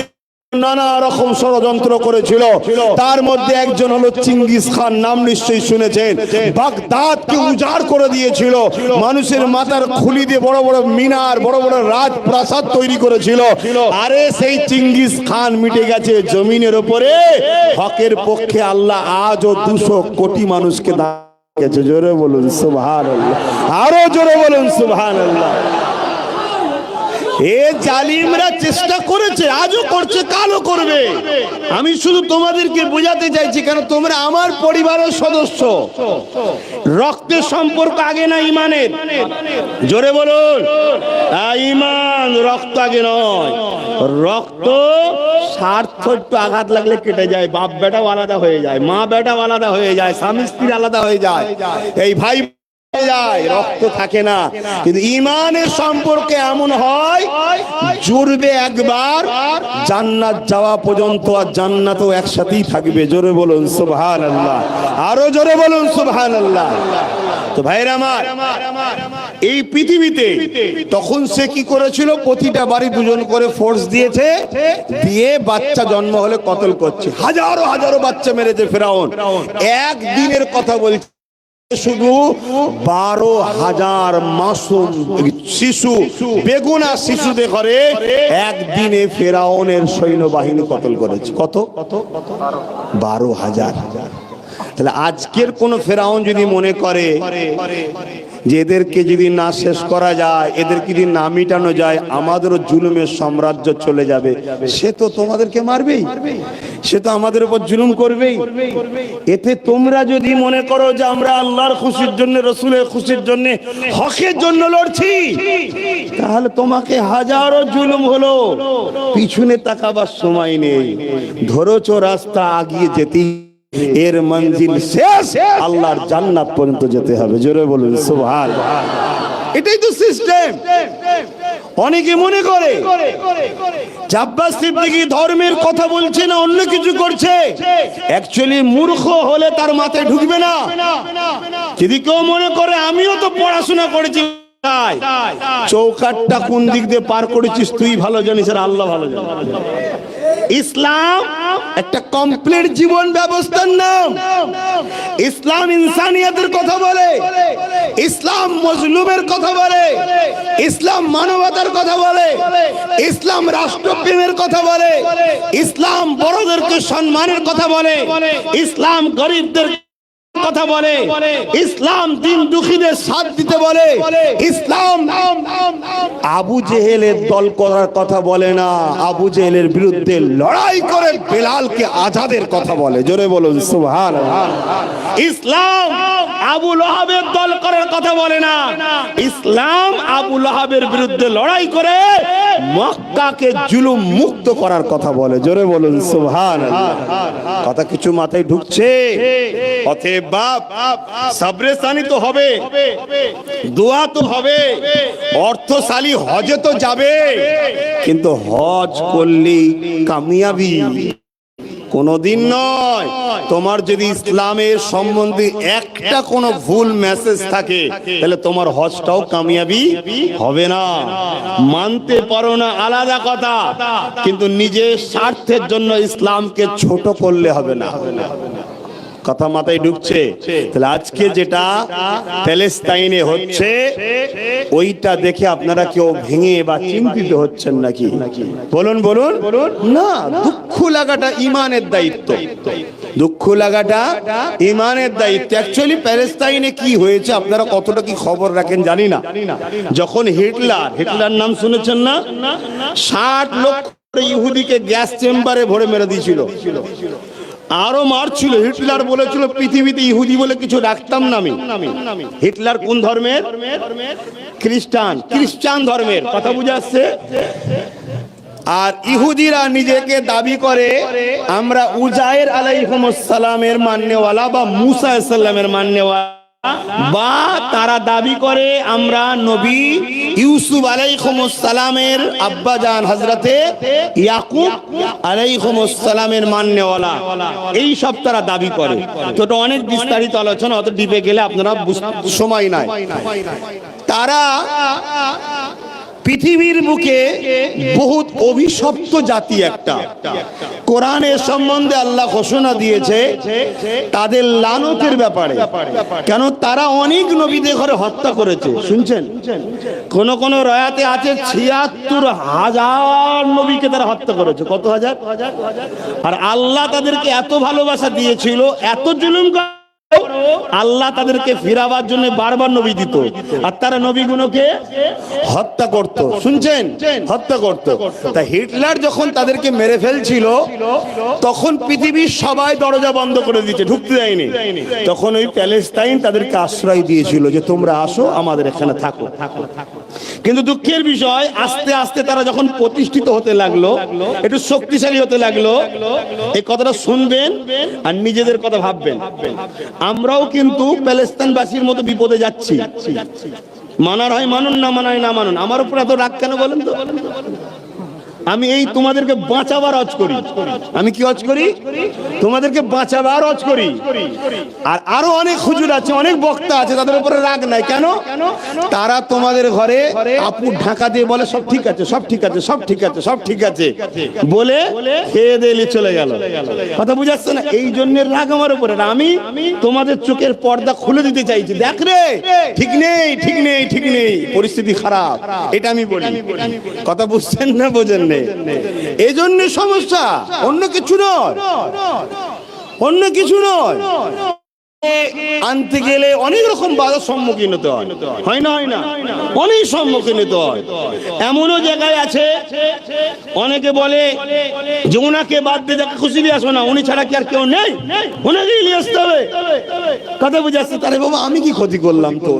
নানা রকম ষড়যন্ত্র করেছিল। তার মধ্যে একজন হলো চেঙ্গিস খান, নাম নিশ্চয়ই শুনেছেন। বাগদাদকে উজাড় করে দিয়েছিল, মানুষের মাথার খুলি দিয়ে বড় বড় মিনার, বড় বড় রাজপ্রাসাদ তৈরি করেছিল। আরে সেই চেঙ্গিস খান মিটে গেছে জমিনের উপরে। হকের পক্ষে আল্লাহ আজও 200 কোটি মানুষকে দাঁড়িয়েছে। জোরে বলুন সুবহানাল্লাহ, আরো জোরে বলুন সুবহানাল্লাহ। এ জালিমরা চেষ্টা করেছে, আজও করছে, কালও করবে। আমি শুধু তোমাদেরকে বোঝাতে চাইছি, কেন তোমরা আমার পরিবারের সদস্য। রক্তের সম্পর্ক আগে না ইমানের? জোরে বলুন। ইমান, রক্ত আগে নয়। রক্ত স্বার্থ একটু আঘাত লাগলে কেটে যায়, বাপ বেটাও আলাদা হয়ে যায়, মা বেটাও আলাদা হয়ে যায়, স্বামী স্ত্রী আলাদা হয়ে যায়, এই ভাই যায়, রক্ত থাকে না। কিন্তু ইমানের সম্পর্কে এমন হয়, জুড়বে একবার, জান্নাত যাওয়া পর্যন্ত আর জান্নাতও একসাথেই থাকবে। জোরে বলুন সুবহানাল্লাহ, আরো জোরে বলুন সুবহানাল্লাহ। তো ভাইরা আমার, এই পৃথিবীতে তখন সে কি করেছিল? প্রতিটা বাড়ি দুজন করে ফোর্স দিয়েছে, দিয়ে বাচ্চা জন্ম হলে কতল করছে। হাজারো হাজারো বাচ্চা মেরেছে ফেরাউন। একদিনের কথা বলছে, শুধু 12,000 মাসুম শিশু, বেগুনা শিশুদের করে একদিনে ফেরাউনের সৈন্যবাহিনী কতল করেছে। কত? 12,000। তাহলে আজকের কোন ফেরাউন যদি মনে করে যে এদেরকে যদি না শেষ করা যায়, এদেরকে যদি না মিটানো যায়, আমাদেরও জুলুমের সাম্রাজ্য চলে যাবে, সে তো তোমাদেরকে মারবেই, সে তো আমাদের উপর জুলুম করবেই। এতে তোমরা যদি মনে করো যে আমরা আল্লাহর খুশির জন্য, রসুলের খুশির জন্য, হকের জন্য লড়ছি, তাহলে তোমাকে হাজারো জুলুম হলো, পিছনে তাকাবার সময় নেই। ধরেছ রাস্তা আগিয়ে যেতেই, এর মঞ্জিল শেষ, আল্লাহর জান্নাত পর্যন্ত যেতে হবে। জোরে বলুন সুবহানাল্লাহ। এটাই তো সিস্টেম। অনেকে মনে করে আব্বাস সিদ্দিকী ধর্মের কথা বলছে না, অন্য কিছু করছে। অ্যাকচুয়ালি মূর্খ হলে তার মাথায় ঢুকবে না। যদি কেউ মনে করে আমিও তো পড়াশোনা করেছি, চৌকাটটা কোন দিক দিয়ে পার করেছিস তুই ভালো জানিস, আর আল্লাহ ভালো জানে। ইসলাম একটা কমপ্লিট জীবন ব্যবস্থার নাম। ইসলাম ইনসানিয়তের কথা বলে, ইসলাম মজলুমের কথা বলে, ইসলাম মানবতার কথা বলে, ইসলাম রাষ্ট্রপ্রেমের কথা বলে, ইসলাম বড়দেরকে সম্মানের কথা বলে, ইসলাম গরিবদের কথা বলে, ইসলাম দিন দুঃখীদের সাথ দিতে বলে। ইসলাম আবু জেহেলের দল করার কথা বলে না, আবু জেহেলের বিরুদ্ধে লড়াই করে বেলালকে আজাদের কথা বলে। জোরে বলুন সুবহানাল্লাহ। ইসলাম আবু লাহাবের দল করার কথা বলে না, ইসলাম আবু লাহাবের বিরুদ্ধে লড়াই করে মক্কাকে জুলুম মুক্ত করার কথা বলে। জোরে বলুন সুবহানাল্লাহ। কথা কিছু মাথায় ঢুকছে? অতএব বাপ, সাবরেসানি তো হবে, দোয়া তো হবে, অর্থশালী হজে তো যাবে, কিন্তু হজ করলে কামিয়াবি কোনদিন নয়। তোমার যদি ইসলামের সম্বন্ধে একটা কোনো ভুল মেসেজ থাকে, তাহলে তোমার হজটাও কামিয়াবি হবে না। মানতে পারো না আলাদা কথা, কিন্তু নিজের স্বার্থের জন্য ইসলামকে ছোট করলে হবে না। কথা মাথায় ঢুকছে? তাহলে আজকে যেটা প্যালেস্তাইনে হচ্ছে, ওইটা দেখে আপনারা কেউ ভেঙে বা চিন্তিত হচ্ছেন নাকি? বলুন বলুন না। দুঃখ লাগাটা ইমানের দায়িত্ব, দুঃখ লাগাটা ইমানের দায়িত্ব। অ্যাকচুয়ালি প্যালেস্তাইনে কি হয়েছে আপনারা কতটা কি খবর রাখেন জানি না। যখন হিটলার নাম শুনেছেন না, 60 লক্ষ ইহুদিকে গ্যাস চেম্বারে ভরে মেরে দিয়েছিল, আরো মারছিল। হিটলার বলেছিল পৃথিবীতে ইহুদি বলে কিছু রাখতাম না আমি। হিটলার কোন ধর্মের? খ্রিস্টান ধর্মের। কথা বুঝে আসছে? আর ইহুদিরা নিজেকে দাবি করে আমরা উজায়ের আলাইহিস সালামের মাননেওয়ালা বা মুসা আলাইহিস সালামের মাননেওয়ালা, বা তারা দাবি করে আমরা নবী ইউসুফ আলাইহিস সালামের আব্বাজান হযরতে ইয়াকুব আলাইহিস সালামের মাননেওয়ালা, এই সব তারা দাবি করে। তো এটা অনেক বিস্তারিত আলোচনা, অত ডিপে গেলে আপনারা সময় নাই। তারা পৃথিবীর বুকে বহুত অভিশপ্ত জাতি একটা। কোরআনের সম্বন্ধে আল্লাহ ঘোষণা দিয়েছে তাদের লানতের ব্যাপারে। কেন? তারা অনেক নবীদের ঘরে হত্যা করেছে। শুনছেন? কোন কোন রায়াতে আছে ৭৬,০০০ নবীকে তারা হত্যা করেছে। কত হাজার? আর আল্লাহ তাদেরকে এত ভালোবাসা দিয়েছিল, এত জুলুম আল্লাহ তাদেরকে ফিরাবার জন্য বারবার নবী দিত, আর তারা নবীগুলোকে হত্যা করত। শুনছেন? হত্যা করত। তা হিটলার যখন তাদেরকে মেরে ফেলছিল, তখন পৃথিবীর সবাই দরজা বন্ধ করে দিয়েছে, ঢুকতে দেয়নি। তখন ওই প্যালেস্তাইন তাদেরকে আশ্রয় দিয়েছিল যে তোমরা আসো, আমাদের এখানে থাকো। কিন্তু দুঃখের বিষয়, আস্তে আস্তে তারা যখন প্রতিষ্ঠিত হতে লাগলো, একটু শক্তিশালী হতে লাগলো, এই কথাটা শুনবেন আর নিজেদের কথা ভাববেন। আমরাও কিন্তু প্যালেস্তাইনবাসীর মতো বিপদে যাচ্ছি। মানার হয় মানুন, না মানায় না মানুন। আমার উপর এত রাগ কেন বলেন তো? আমি এই তোমাদেরকে বাঁচাবার হজ করি। আমি কি হজ করি? তোমাদেরকে বাঁচাবার হজ করি। আর আরো অনেক হুজুর আছে, অনেক বক্তা আছে, তাদের উপরে রাগ নাই। কেন? তারা তোমাদের ঘরে আপু ঢাকা দিয়ে বলে সব ঠিক আছে, সব ঠিক আছে, সব ঠিক আছে, সব ঠিক আছে বলে খেয়ে দিয়ে চলে গেল। কথা বুঝাচ্ছে না? এই জন্য রাগ আমার উপরে। আমি তোমাদের চোখের পর্দা খুলে দিতে চাইছি। দেখ রে, ঠিক নেই, ঠিক নেই, ঠিক নেই, পরিস্থিতি খারাপ, এটা আমি বলি। কথা বুঝছেন না? বোঝেন না? এই জন্য সমস্যা, অন্য কিছু নয়, অন্য কিছু নয়। আনতে গেলে অনেক রকম বাধার সম্মুখীন হতে হয়, হয় না? হয় না? অনেক সম্মুখীন হতে হয়। এমনও জায়গায় আছে অনেকে বলে যে ওনাকে বাদ দিয়ে যাকে খুশি নিয়ে আসো না, উনি ছাড়া কি আর কেউ নেই, ওনাকেই নিয়ে আসতে হবে। কথা বুঝাচ্ছে? তাহলে বাবা আমি কি ক্ষতি করলাম? তো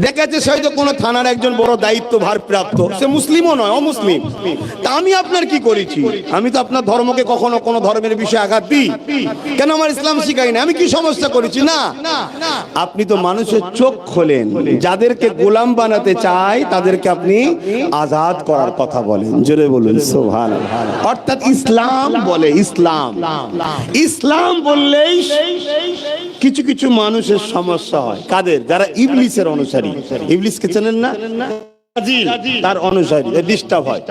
দেখা যাচ্ছে সে হয়তো কোনো থানার একজন বড় দায়িত্ব ভারপ্রাপ্ত, সে মুসলিমও নয়, অমুসলিম। তা আমি আপনার কি করেছি? আমি তো আপনার ধর্মকে কখনো কোনো ধর্মের বিষয়ে আঘাত দিই কেন? আমার ইসলাম শিখাই না, আমি কি সমস্যা করেছি? না, আপনি তো মানুষের চোখ খোলেন, যাদেরকে গোলাম বানাতে চায় তাদেরকে আপনি আজাদ করার কথা বলেন। জোরে বলুন সুবহানাল্লাহ। অর্থাৎ ইসলাম বলে, ইসলাম, ইসলাম বললেই কিছু কিছু মানুষের সমস্যা হয়। কাদের? যারা ইবলিসের অনুসারী। ইবলিসকে চেনেন না? তার অনুসারী ডিস্টার্ব হয়।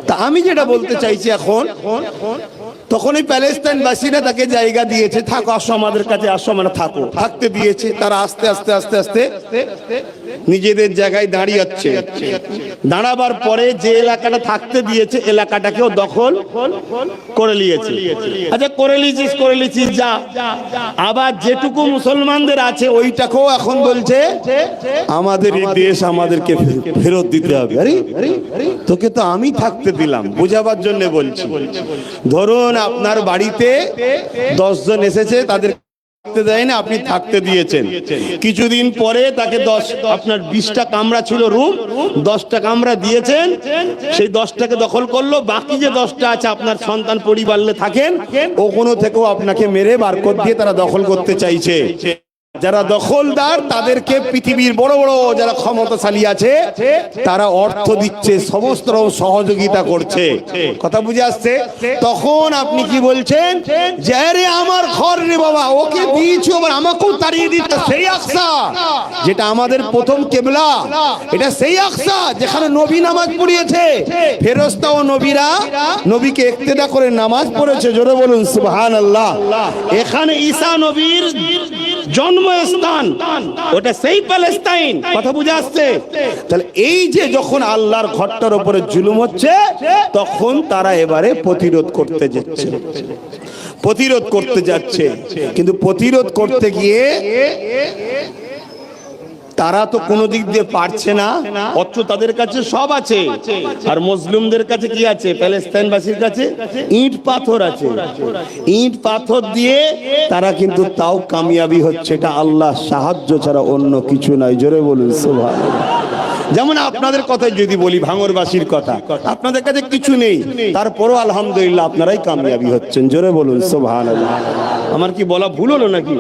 তা আমি যেটা বলতে চাইছি এখন, তখন এই প্যালেস্টাইনবাসীরা তাকে জায়গা দিয়েছে, থাকো, আসো আমাদের কাছে, আসো, মানে থাকো, থাকতে দিয়েছে। তারা আস্তে আস্তে আস্তে আস্তে নিজেদের জায়গায় দাঁড়িয়েছে। দাঁড়াবার পরে যে এলাকাটা থাকতে দিয়েছে এলাকাটাকেও দখল করে নিয়েছে। আচ্ছা, করে লিছিস যা। আবার যেটুকু মুসলমানদের আছে ওইটাকেও এখন বলছে আমাদের এই দেশ আমাদেরকে ফেরত দিতে হবে। আরে তোকে তো আমি থাকতে দিলাম, বোঝাবার জন্য বলছি। ধরুন আপনার বাড়িতে 10 জন এসেছে, তাদের দেয় না, আপনি থাকতে দিয়েছেন। কিছুদিন পরে তাকে আপনার 20টা কামরা ছিল, রুম, 10টা কামরা দিয়েছেন, সেই 10টাকে দখল করলো। বাকি যে 10টা আছে আপনার সন্তান পরিবারে থাকেন, ওখানে থেকেও আপনাকে মেরে বারকোড দিয়ে তারা দখল করতে চাইছে। যারা দখলদার তাদেরকে পৃথিবীর বড় বড় যারা ক্ষমতাশালী আছে তারা অর্থ দিচ্ছে, সমস্ত সহযোগিতা করছে। কথা বুঝে আসছে? তখন আপনি কি বলছেন যে আরে আমার ঘর রে বাবা, ওকে দিয়েছি, আবার আমাকেও তাড়িয়ে দিচ্ছে। সেই আকসা যেটা আমাদের প্রথম কেবলা, এটা সেই আকসা যেখানে নবী নামাজ পড়িয়েছে, ফেরেশতা ও নবীরা নবীকে ইক্তেদা করে নামাজ পড়েছে। জোরে বলুন সুবহানাল্লাহ। এখানে ঈসা নবীর জন্মস্থান, ওটা সেই প্যালেস্টাইন। কথা বুঝে আসছে? তাহলে এই যে যখন আল্লাহর ঘরটার উপরে জুলুম হচ্ছে, তখন তারা এবারে প্রতিরোধ করতে যাচ্ছে, প্রতিরোধ করতে যাচ্ছে। কিন্তু প্রতিরোধ করতে গিয়ে তারা তো কোনো দিক দিয়ে পারছে না, অথচ তাদের কাছে সব আছে। আর মুসলিমদের কাছে কি আছে? প্যালেস্টাইনবাসীর কাছে ইট পাথর আছে। ইট পাথর দিয়ে তারা কিন্তু তাও কামিয়াবি হচ্ছে। এটা আল্লাহর সাহায্য ছাড়া অন্য কিছু নাই। জোরে বলুন সুবহানাল্লাহ। যেমন আপনাদের কথাই যদি বলি, ভাঙরবাসীর কথা, আপনাদের কাছে কিছু নেই, তারপরও আলহামদুলিল্লাহ আপনারাই কামিয়াবি হচ্ছেন। জোরে বলুন সুবহানাল্লাহ। আমার কি বলা ভুল হলো নাকি?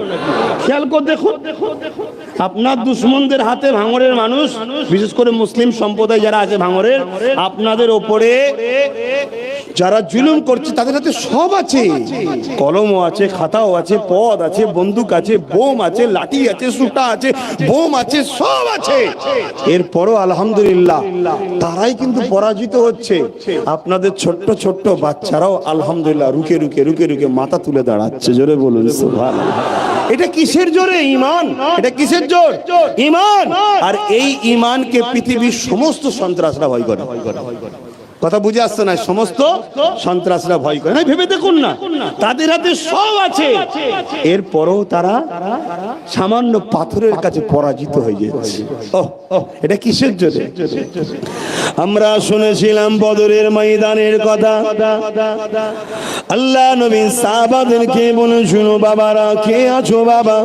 খেয়াল করে দেখুন, আপনার দুশমনদের হাতে ভাঙরের মানুষ, বিশেষ করে মুসলিম সম্প্রদায় যারা আছে ভাঙরের, আপনাদের ওপরে যারা জুলুম করছে তাদের হাতে সব আছে, কলমও আছে, খাতাও আছে, পদ আছে, বন্দুক আছে, বোম আছে, লাঠি আছে, সুটা আছে, বোম আছে, সব আছে। এরপরও আলহামদুলিল্লাহ তারাই কিন্তু পরাজিত হচ্ছে। আপনাদের ছোট্ট ছোট্ট বাচ্চারাও আলহামদুলিল্লাহ রুকে রুকে রুকে রুকে মাথা তুলে দাঁড়াচ্ছে। জোরে বলুন সুবহানাল্লাহ। এটা কিসের জোরে? ঈমান। এটা কিসের জোর? ঈমান। আর এই ঈমানকে পৃথিবীর সমস্ত সন্ত্রাসরা ভয় করে। কথা বুঝে আসছে না? সমস্ত সন্ত্রাসরা ভয় করে না। ভেবে দেখুন না, তাদের হাতে সব আছে, এরপরও তারা সামান্য পাথরের কাছে পরাজিত হয়ে যাচ্ছে। এটা কিসের জন্য? আমরা শুনেছিলাম বদরের ময়দানের কথা। আল্লাহ নবী সাহাবাদেরকে বলে, শুনো বাবারা, কে আছো বাবা?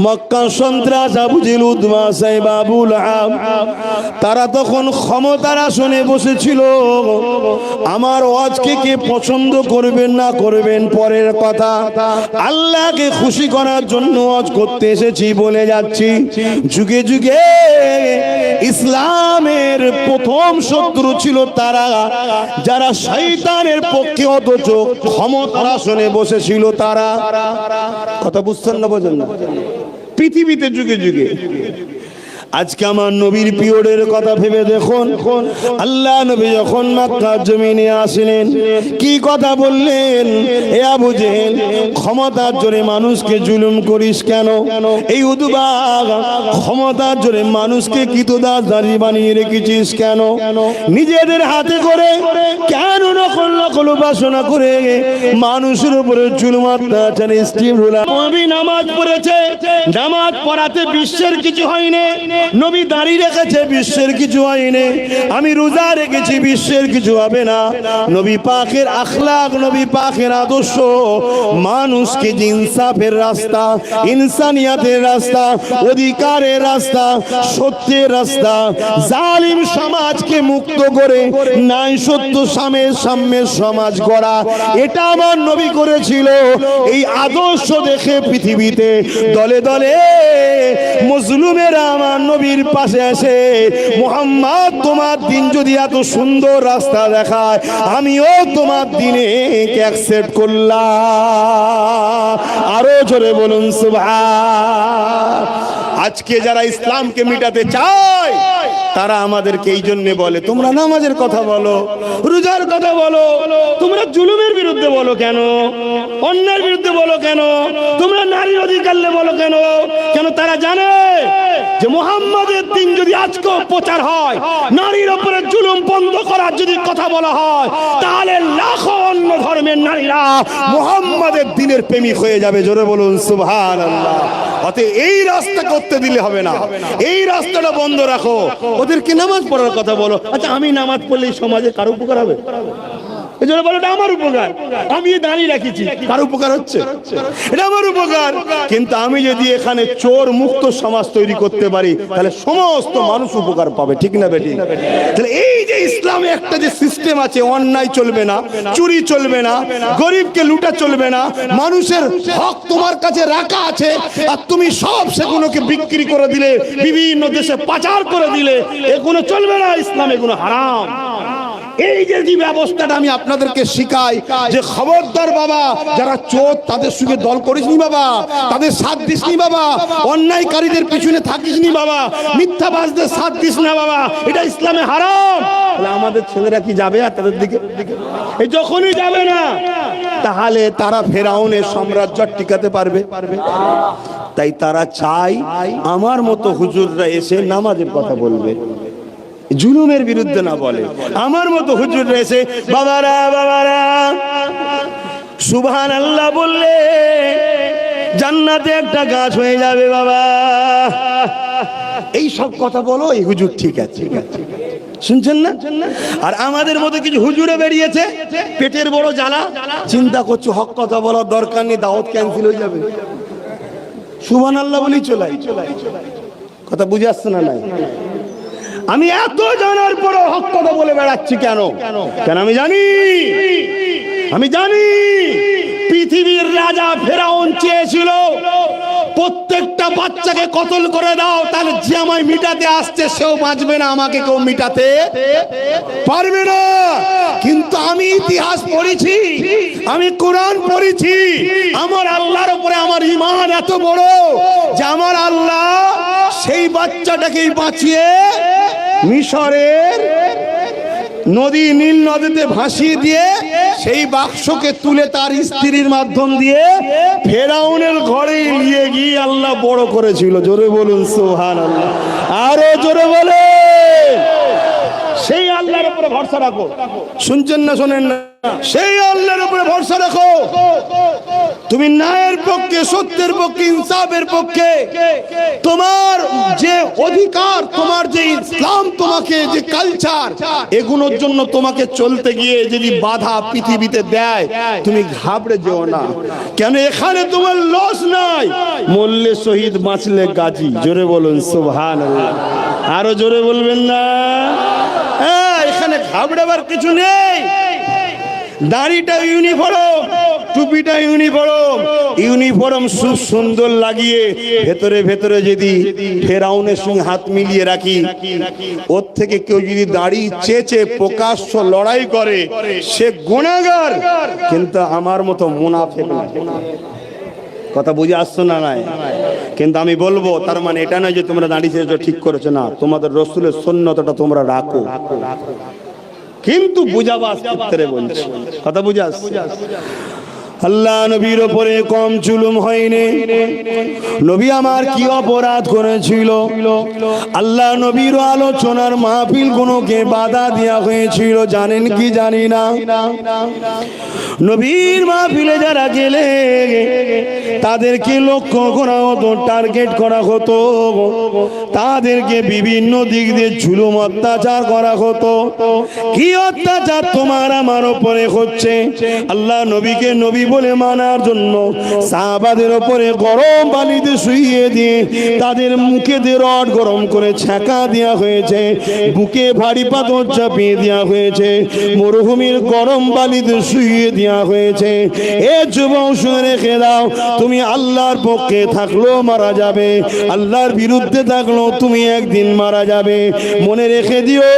মক্কা সন্ত্রাস আবু জেহেল, উতবা, সাইবা, আবু লাহাব, তারা তখন ক্ষমতার আসনে বসেছিল। বলছিল আমার ওয়াজকে কে পছন্দ করবেন না করবেন পরের কথা, আল্লাহকে খুশি করার জন্য ওয়াজ করতে এসেছি বলে যাচ্ছি। যুগে যুগে ইসলামের প্রথম শত্রু ছিল তারা যারা শয়তানের পক্ষে অথচ ক্ষমতার আসনে বসেছিল তারা। কথা বুঝছেন না বোঝেন না? পৃথিবীতে যুগে যুগে আজকে আমার নবীর পিরিয়ডের কথা ভেবে দেখুন, আল্লাহ নবী যখন মক্কার জমিনে আসলেন কি কথা বললেন? এ আবু জেহেল, ক্ষমতার জোরে মানুষকে জুলুম করিস কেন? এই উদবাগ, ক্ষমতার জোরে মানুষকে কৃতদাসদারি বানিয়ে রেখেছিস কেন? নিজেদের হাতে করে কেন নকল নকল উপাসনা করে মানুষের উপরে জুলুম অত্যাচার স্টিম রোলা? নবী নামাজ পড়েছে, নামাজ পড়াতে বিশ্বের কিছু হয়নি। নবী দাঁড়িয়ে রেখেছে, বিশ্বের কিছু হয়নি। আমি রোজা রেখেছি, বিশ্বের কিছু হবে না। নবী পাকের আখলাক, নবী পাকের আদর্শ মানুষকে যে ইনসাফের রাস্তা, ইনসানিয়াতের রাস্তা, অধিকারের রাস্তা, সত্যের রাস্তা, জালিম সমাজকে মুক্ত করে ন্যায় সত্য সাম্যের সমাজ গড়া, এটা আমার নবী করেছিল। এই আদর্শ দেখে পৃথিবীতে দলে দলে মুসলিমেরা আমার নবীর পাশে আসে, মুহাম্মদ তোমার দিন যদি এত সুন্দর রাস্তা দেখায়, আমিও তোমার দিনে অ্যাকসেপ্ট করলাম। আরো জোরে বলুন সুবহান। আজকে যারা ইসলামকে মিটাতে চায় তারা আমাদেরকে এই জন্য বলে তোমরা নামাজের কথা বলো, রোজার কথা বলো, তোমরা জুলুমের বিরুদ্ধে বলো কেন? অন্যায়ের বিরুদ্ধে বলো কেন? তোমরা নারীর অধিকার বলো কেন? কেন তারা জানে যে মুহাম্মাদের দিন যদি আজকে প্রচার হয়, নারীর উপরে জুলুম বন্ধ করার যদি কথা বলা হয়, তাহলে লাখো অন্য ধর্মের নারীরা মুহাম্মাদের দিনের প্রেমিক হয়ে যাবে। জোরে বলুন সুবহানাল্লাহ। অতএব এই রাস্তা করতে দিলে হবে না, এই রাস্তাটা বন্ধ রাখো। ওদেরকে নামাজ পড়ার কথা বলো। আচ্ছা, আমি নামাজ পড়লে সমাজে কারো উপকার হবে? এজন্য বলো এটা আমার উপকার, আমি দাঁড়িয়ে রাখিছি, কার উপকার হচ্ছে? এটা আমার উপকার। কিন্তু আমি যদি এখানে চোর মুক্ত সমাজ তৈরি করতে পারি তাহলে সমস্ত মানুষ উপকার পাবে, ঠিক না বেটি? তাহলে এই যে ইসলামে একটা যে সিস্টেম আছে, অন্যায় চলবে না, চুরি চলবে না, গরিবকে লুটা চলবে না, মানুষের হক তোমার কাছে রাখা আছে আর তুমি সব সেগুলোকে বিক্রি করে দিলে, বিভিন্ন দেশে পাচার করে দিলে, এগুলো চলবে না। ইসলাম এগুলো হারাম। এই যে ব্যবস্থাটা আমি আপনাদেরকে শিখাই যে খবরদার বাবা, যারা চোর তাদের সঙ্গে দল করিসনি বাবা, তাদের সাথ দিসনি বাবা, অন্যায়কারীদের পিছনে থাকিসনি বাবা, মিথ্যাবাজদের সাথ দিস না বাবা, এটা ইসলামে হারাম। তাহলে আমাদের ছেলেরা কি যাবে আর তাদের দিকে? এই যখনই যাবে না তাহলে তারা ফেরাউনের সাম্রাজ্য টিকাতে পারবে? তাই তারা চাই আমার মতো হুজুররা এসে নামাজের কথা বলবে, জুলুমের বিরুদ্ধে না বলে। আমার মতো হুজুর রয়েছে, বাবারা বাবারা সুবহানাল্লাহ বললে জান্নাতে একটা গাছ হয়ে যাবে বাবা, এই সব কথা বলো। এই হুজুর ঠিক আছে, শুনছেন না? আর আমাদের মতো কিছু হুজুরে বেরিয়েছে, পেটের বড় জ্বালা, চিন্তা করছো হক কথা বলার দরকার নেই, দাওয়াত ক্যান্সেল হয়ে যাবে, সুবহানাল্লাহ বলি চলাই। কথা বুঝে আসছে না? নাই, আমি এত জানার পরও হক কথা বলে বেড়াচ্ছি কেন? কেন আমি জানি পৃথিবীর রাজা ফেরাউন চেয়েছিল প্রত্যেকটা বাচ্চাকে কতল করে দাও, তাহলে যে আমায় মিটাতে আসছে সেও বাঁচবে না, আমাকে কেউ মিটাতে পারবে না। কিন্তু আমি ইতিহাস পড়েছি, আমি কোরআন পড়েছি, আমার আল্লাহর উপরে আমার ঈমান এত বড় যে আমার আল্লাহ সেই বাচ্চাটাকেই বাঁচিয়ে মিশরের নদী, নীল নদীতে ভাসিয়ে দিয়ে সেই বাক্সকে তুলে তার স্ত্রীর মাধ্যম দিয়ে ফেরাউনের ঘরে নিয়ে গিয়ে আল্লাহ বড় করেছিল। জোরে বলুন সুবহানাল্লাহ। আরো জোরে বলে সেই আল্লাহর উপরে ভরসা রাখো। শুনছেন না শোনেন না? সেই আল্লাহর উপরে ভরসা রাখো। তুমি ন্যায়ের পক্ষে, সত্যের পক্ষে, ইনসাফের পক্ষে, তোমার যে অধিকার, তোমার যে ইসলাম, তোমাকে যে কালচার, এগুলোর জন্য তোমাকে চলতে গিয়ে যদি বাধা পৃথিবীতে দেয়, তুমি ঘাবড়ে যেও না। কেন? এখানে তোমার লস নাই, মরলে শহীদ, বাঁচলে গাজী। জোরে বলুন সুবহানাল্লাহ। আরো জোরে বলবেন না? এখানে ঘাবড়াবার কিছু নেই। দাড়িটা ইউনিফর্ম, টুপিটা ইউনিফর্ম, ইউনিফর্ম খুব সুন্দর লাগিয়ে ভেতরে ভেতরে যদি ফেরাউনের সঙ্গে হাত মিলিয়ে রাখি, ওর থেকে কেউ যদি দাড়ি চেঁচে প্রকাশ্য লড়াই করে সে গুনাহগার, কিন্তু আমার মতো মুনাফিক না। কথা বুঝে আসছো না? নাই। কিন্তু আমি বলবো তার মানে এটা নয় যে তোমরা দাঁড়িয়ে চেয়েছো ঠিক করেছো না, তোমাদের রাসূলের সুন্নতটা তোমরা রাখো, কিন্তু বুঝাবার ক্ষেত্রে বলছি। কথা বুঝে আসছে? আল্লাহ নবীর উপরে কম জুলুম হয়নি। নবী আমার কি অপরাধ করেছিল? আল্লাহ নবীর আলোচনার মাহফিল গুলোকে বাধা দেওয়া হয়েছিল, জানেন কি জানি না? নবীর মাহফিলে যারা গেলে তাদেরকে লক্ষ্য করা হতো, টার্গেট করা হতো, তাদেরকে বিভিন্ন দিক দিয়ে জুলুম অত্যাচার করা হতো। কি অত্যাচার তোমার আমার উপরে হচ্ছে? আল্লাহ নবীকে নবী বলে মানার জন্য সাহাবাদের উপরে গরম পানিতে শুইয়ে দিয়ে তাদের মুখে দিয়ে রড গরম করে ছ্যাঁকা দেওয়া হয়েছে, বুকে ভারী পাথর চাপিয়ে দেওয়া হয়েছে, মরুভূমির গরম পানিতে শুইয়ে দেওয়া হয়েছে। এ যুবক শুনে রেখে দাও, তুমি আল্লাহর পক্ষে থাকলেও মারা যাবে, আল্লাহর বিরুদ্ধে থাকলেও তুমি একদিন মারা যাবে। মনে রেখে দিও,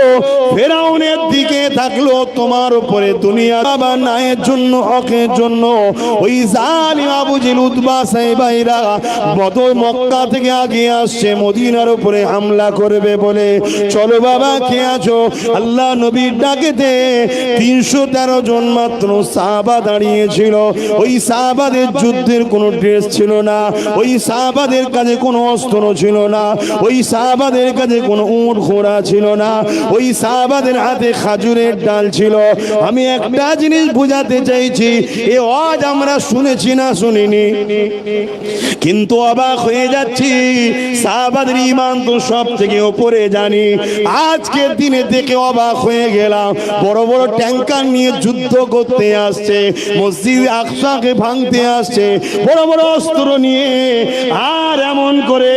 ফেরাউনের দিকে থাকলেও তোমার উপরে দুনিয়া বাবা নায়ের জন্য, হকের জন্য ওই জালিম আবু জেল উতবা সাহেবাইরা বদর মক্কা থেকে আগে আসছে মদিনার উপরে হামলা করবে বলে। চলো বাবা, কে আছো? আল্লাহ নবীর ডাকেতে 313 জন মাত্র সাহাবা দাঁড়িয়েছিল। ওই সাহাবাদের যুদ্ধের কোনো ড্রেস ছিল না, ওই সাহাবাদের কাছে কোনো অস্ত্র ছিল না, ওই সাহাবাদের কাছে কোনো উট ঘোড়া ছিল না, ওই সাহাবাদের হাতে খাজুরের ডাল ছিল। আমি একটা জিনিস বুঝাতে চাইছি, এ আজ আমরা শুনেছি না শুনিনি, কিন্তু অবাক হয়ে যাচ্ছি। সাহাবাদের ঈমান তো সব থেকে উপরে জানি, আজকের দিনে দেখে অবাক হয়ে গেলাম। বড় বড় ট্যাঙ্কার নিয়ে যুদ্ধ করতে আসছে, মসজিদ আকসাকে ভাঙতে আসছে, বড় বড় অস্ত্র নিয়ে। আর এমন করে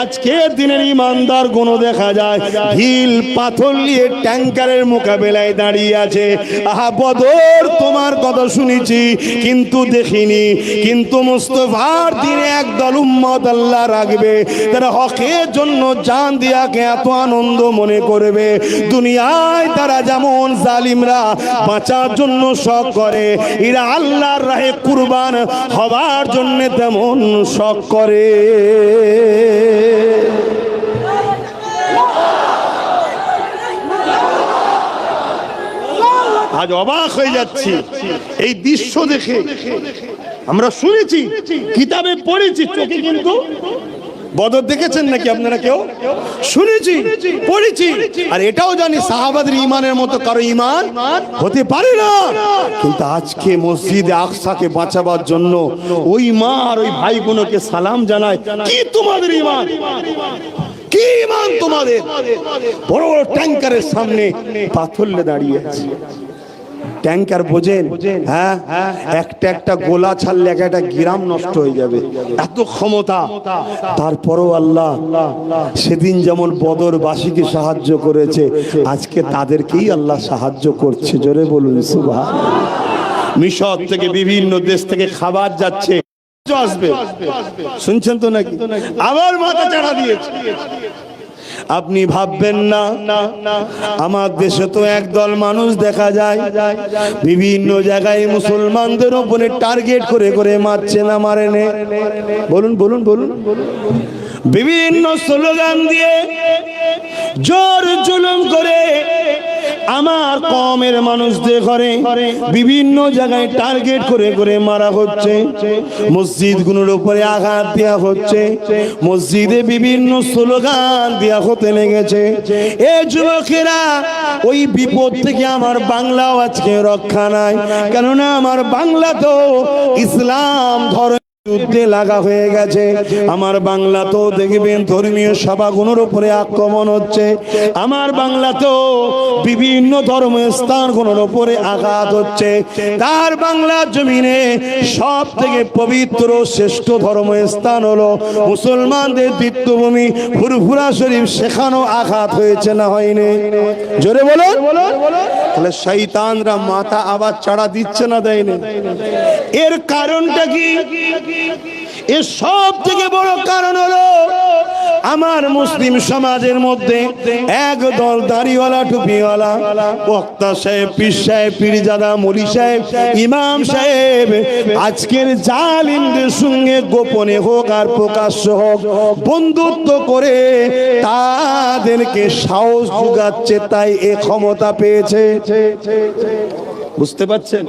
আজকের দিনের ঈমানদার গুণ দেখা যায় হিল পাথর নিয়ে ট্যাঙ্কারের মোকাবেলায় দাঁড়িয়ে আছে। আহা বদর, তোমার কথা শুনেছি কিন্তু দেখিনি, কিন্তু মুস্তাফার দিনে একদল উম্মত আল্লাহ রাখবে, তারা হকের জন্য জান দিয়াকে এত আনন্দ মনে করবে। দুনিয়ায় তারা যেমন জালিমরা বাঁচার জন্য শখ করে, এরা আল্লাহর রাহে কুরবান হবার জন্য তেমন শখ করে। আজ অবাক হয়ে যাচ্ছি এই দৃশ্য দেখে। আমরা শুনেছি, কিতাবে পড়েছি, চোখে কিন্তু বদর দেখেছেন নাকি আপনারা কেউ? শুনেছি, পড়েছি, আর এটাও জানি সাহাবাদের ঈমানের মতো কারো ঈমান হতে পারে না। কিন্তু আজকে মসজিদে আকসাকে বাঁচাবার জন্য ওই মা আর ওই ভাইগুলোকে সালাম জানায়। কি তোমাদের ঈমান, কি ঈমান তোমাদের? বড় বড় ট্যাঙ্কারের সামনে পাথরলে দাঁড়িয়ে আছে। ট্যাঙ্কার বোঝেন? হ্যাঁ, একটা একটা গোলা ছাড়লে একটা গ্রাম নষ্ট হয়ে যাবে, এত ক্ষমতা। তারপরও আল্লাহ সেদিন যেমন বদরবাসীকে সাহায্য করেছে, আজকে তাদেরকেই আল্লাহ সাহায্য করছে। জোরে বলুন সুবহানাল্লাহ। মিশর থেকে বিভিন্ন দেশ থেকে খাবার যাচ্ছে, আসবে, শুনছেন তো নাকি? আবার মাথা চাড়া দিয়েছে। আপনি ভাববেন না আমার দেশে তো একদল মানুষ দেখা যায় বিভিন্ন জায়গায় মুসলমানদের উপরে টার্গেট করে করে মারছে না মারে নে? বলুন বলুন বলুন। বিভিন্ন স্লোগান দিয়ে জোর জুলুম করে আমার কওমের মানুষদের ঘরে বিভিন্ন জায়গায় টার্গেট করে করে মারা হচ্ছে, মসজিদগুলোর উপরে আঘাত দেওয়া হচ্ছে, মসজিদে বিভিন্ন স্লোগান দেওয়া হতে লেগেছে। এ যুবকেরা, ওই বিপদ থেকে আমার বাংলাও আজকে রক্ষা নাই, কেননা আমার বাংলা তো ইসলাম ধর্ম যুদ্ধে লাগা হয়ে গেছে। আমার বাংলাতেও দেখবেন ধর্মীয় সভাগুলোর উপরে আক্রমণ হচ্ছে। আমার বাংলাতেও বিভিন্ন ধর্মস্থানগুলোর উপরে আঘাত হচ্ছে। তার বাংলার জমিনে সব থেকে পবিত্র শ্রেষ্ঠ ধর্মস্থান হলো মুসলমানদের তীর্থভূমি ফুরফুরা শরীফ, সেখানেও আঘাত হয়েছে না হয়নি? জোরে বলো। তাহলে শয়তানরা মাথা আবার চাড়া দিচ্ছে না, দেয়নি? এর কারণটা কি? এর সব থেকে বড় কারণ হলো আমার মুসলিম সমাজের মধ্যে এক দল দাড়িওয়ালা টুপিওয়ালা বক্তা সাহেব, পীর সাহেব, পীরজাদা, মৌলী সাহেব, ইমাম সাহেব আজকের জালিমদের সঙ্গে গোপনে হোক আর প্রকাশ্য হোক বন্ধুত্ব করে তাদেরকে সাহস জুগাচ্ছে, তাই এ ক্ষমতা পেয়েছে। বুঝতে পারছেন?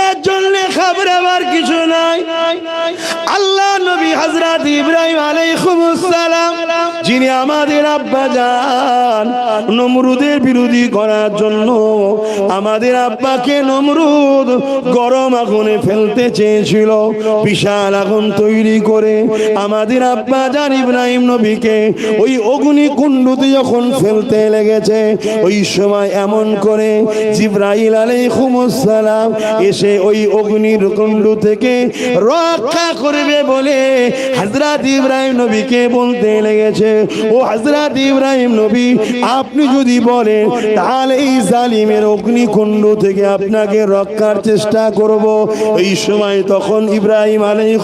এর জন্য খাবার কিছু নাই। আল্লাহ নবী হযরত ইব্রাহিম আলাইহিস সালাম, যিনি আমাদের আব্বা জান, নমরুদের বিরোধী করার জন্য আমাদের আব্বাকে নমরুদ গরম আগুনে ফেলতে চেয়েছিল। বিশাল আগুন তৈরি করে আমাদের আব্বা জান ইব্রাহিম নবীকে ওই অগ্নিকুণ্ডতে যখন ফেলতে লেগেছে, ওই সময় এমন করে জিবরাইল আলাইহিস সালাম এসে ওই অগ্নির কুণ্ড থেকে রক্ষা করবে বলে হযরত ইব্রাহিম নবীকে বলতে লেগেছে, ও হযরত ইব্রাহিম নবী, আপনি যদি বলেন তাহলে এই জালিমের অগ্নিকুণ্ড থেকে আপনাকে রক্ষার চেষ্টা করব। এই সময় তখন ইব্রাহিম আলাইহিস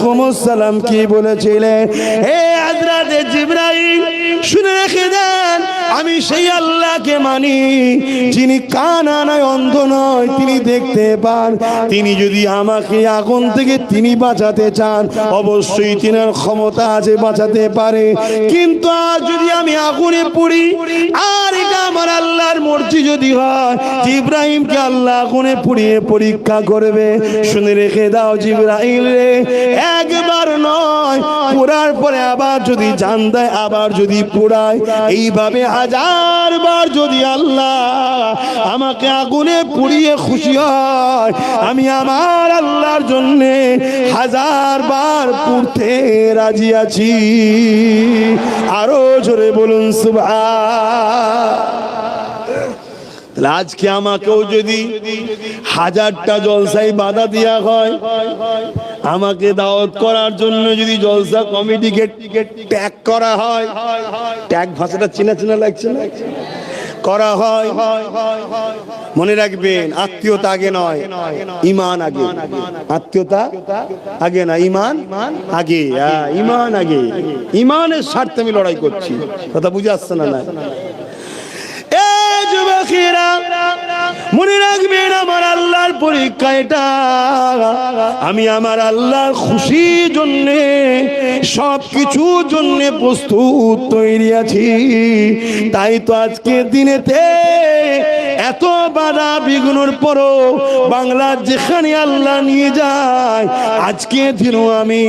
সালাম কি বলেছিলেন? হে হযরত জিবরাইল, শুনে রেখে দেন, আমি সেই আল্লাহকে মানি যিনি কানা নয়, অন্ধ নয়, তিনি দেখতে পান। তিনি যদি আমাকে আগুন থেকে তিনি বাঁচাতে চান, অবশ্যই তিনার ক্ষমতা আছে, বাঁচাতে পারে। কিন্তু আজ যদি আমি আগুনে পড়ি, আর এটা আমার আল্লাহর মর্জি যদি হয়, ইব্রাহিমকে আল্লাহ আগুনে পুড়িয়ে পরীক্ষা করবে। শুনে রেখে দাও জিবরাইল রে, একবার নয়, পোড়ার পরে আবার যদি জান দেয়, আবার যদি পোড়ায়, এইভাবে হাজার বার যদি আল্লাহ আমাকে আগুনে পুড়িয়ে খুশি হয়, আমি আমার আল্লাহর জন্য হাজার বার পুড়তে রাজি আছি। আরো জোরে বলুন সুবহান। আজকে আমাকেও যদি হাজারটা জলসায় বাধা দেওয়া হয়, আমাকে দাওয়াত করার জন্য যদি জলসা কমিটিকে ট্যাগ করা হয়, ট্যাগ ভাষাটা চেনা চেনা লাগছে না, করা হয়, মনে রাখবেন, আত্মীয়তা আগে নয়, ঈমান আগে। আত্মীয়তা আগে না, ঈমান আগে। ঈমান আগে, ঈমানের স্বার্থে আমি লড়াই করছি। কথা বুঝে আসছে না? না যুবকেরা, মনে রাখবেন, আমার আল্লাহর পরীক্ষা এটা। আমি আমার আল্লাহর খুশির জন্য সব কিছুর জন্য প্রস্তুত তৈরি আছি। তাই তো আজকের দিনেতে এত বাধা বিঘ্নর পরও বাংলার যেখানে আল্লাহ নিয়ে যায়, আজকে দিনও আমি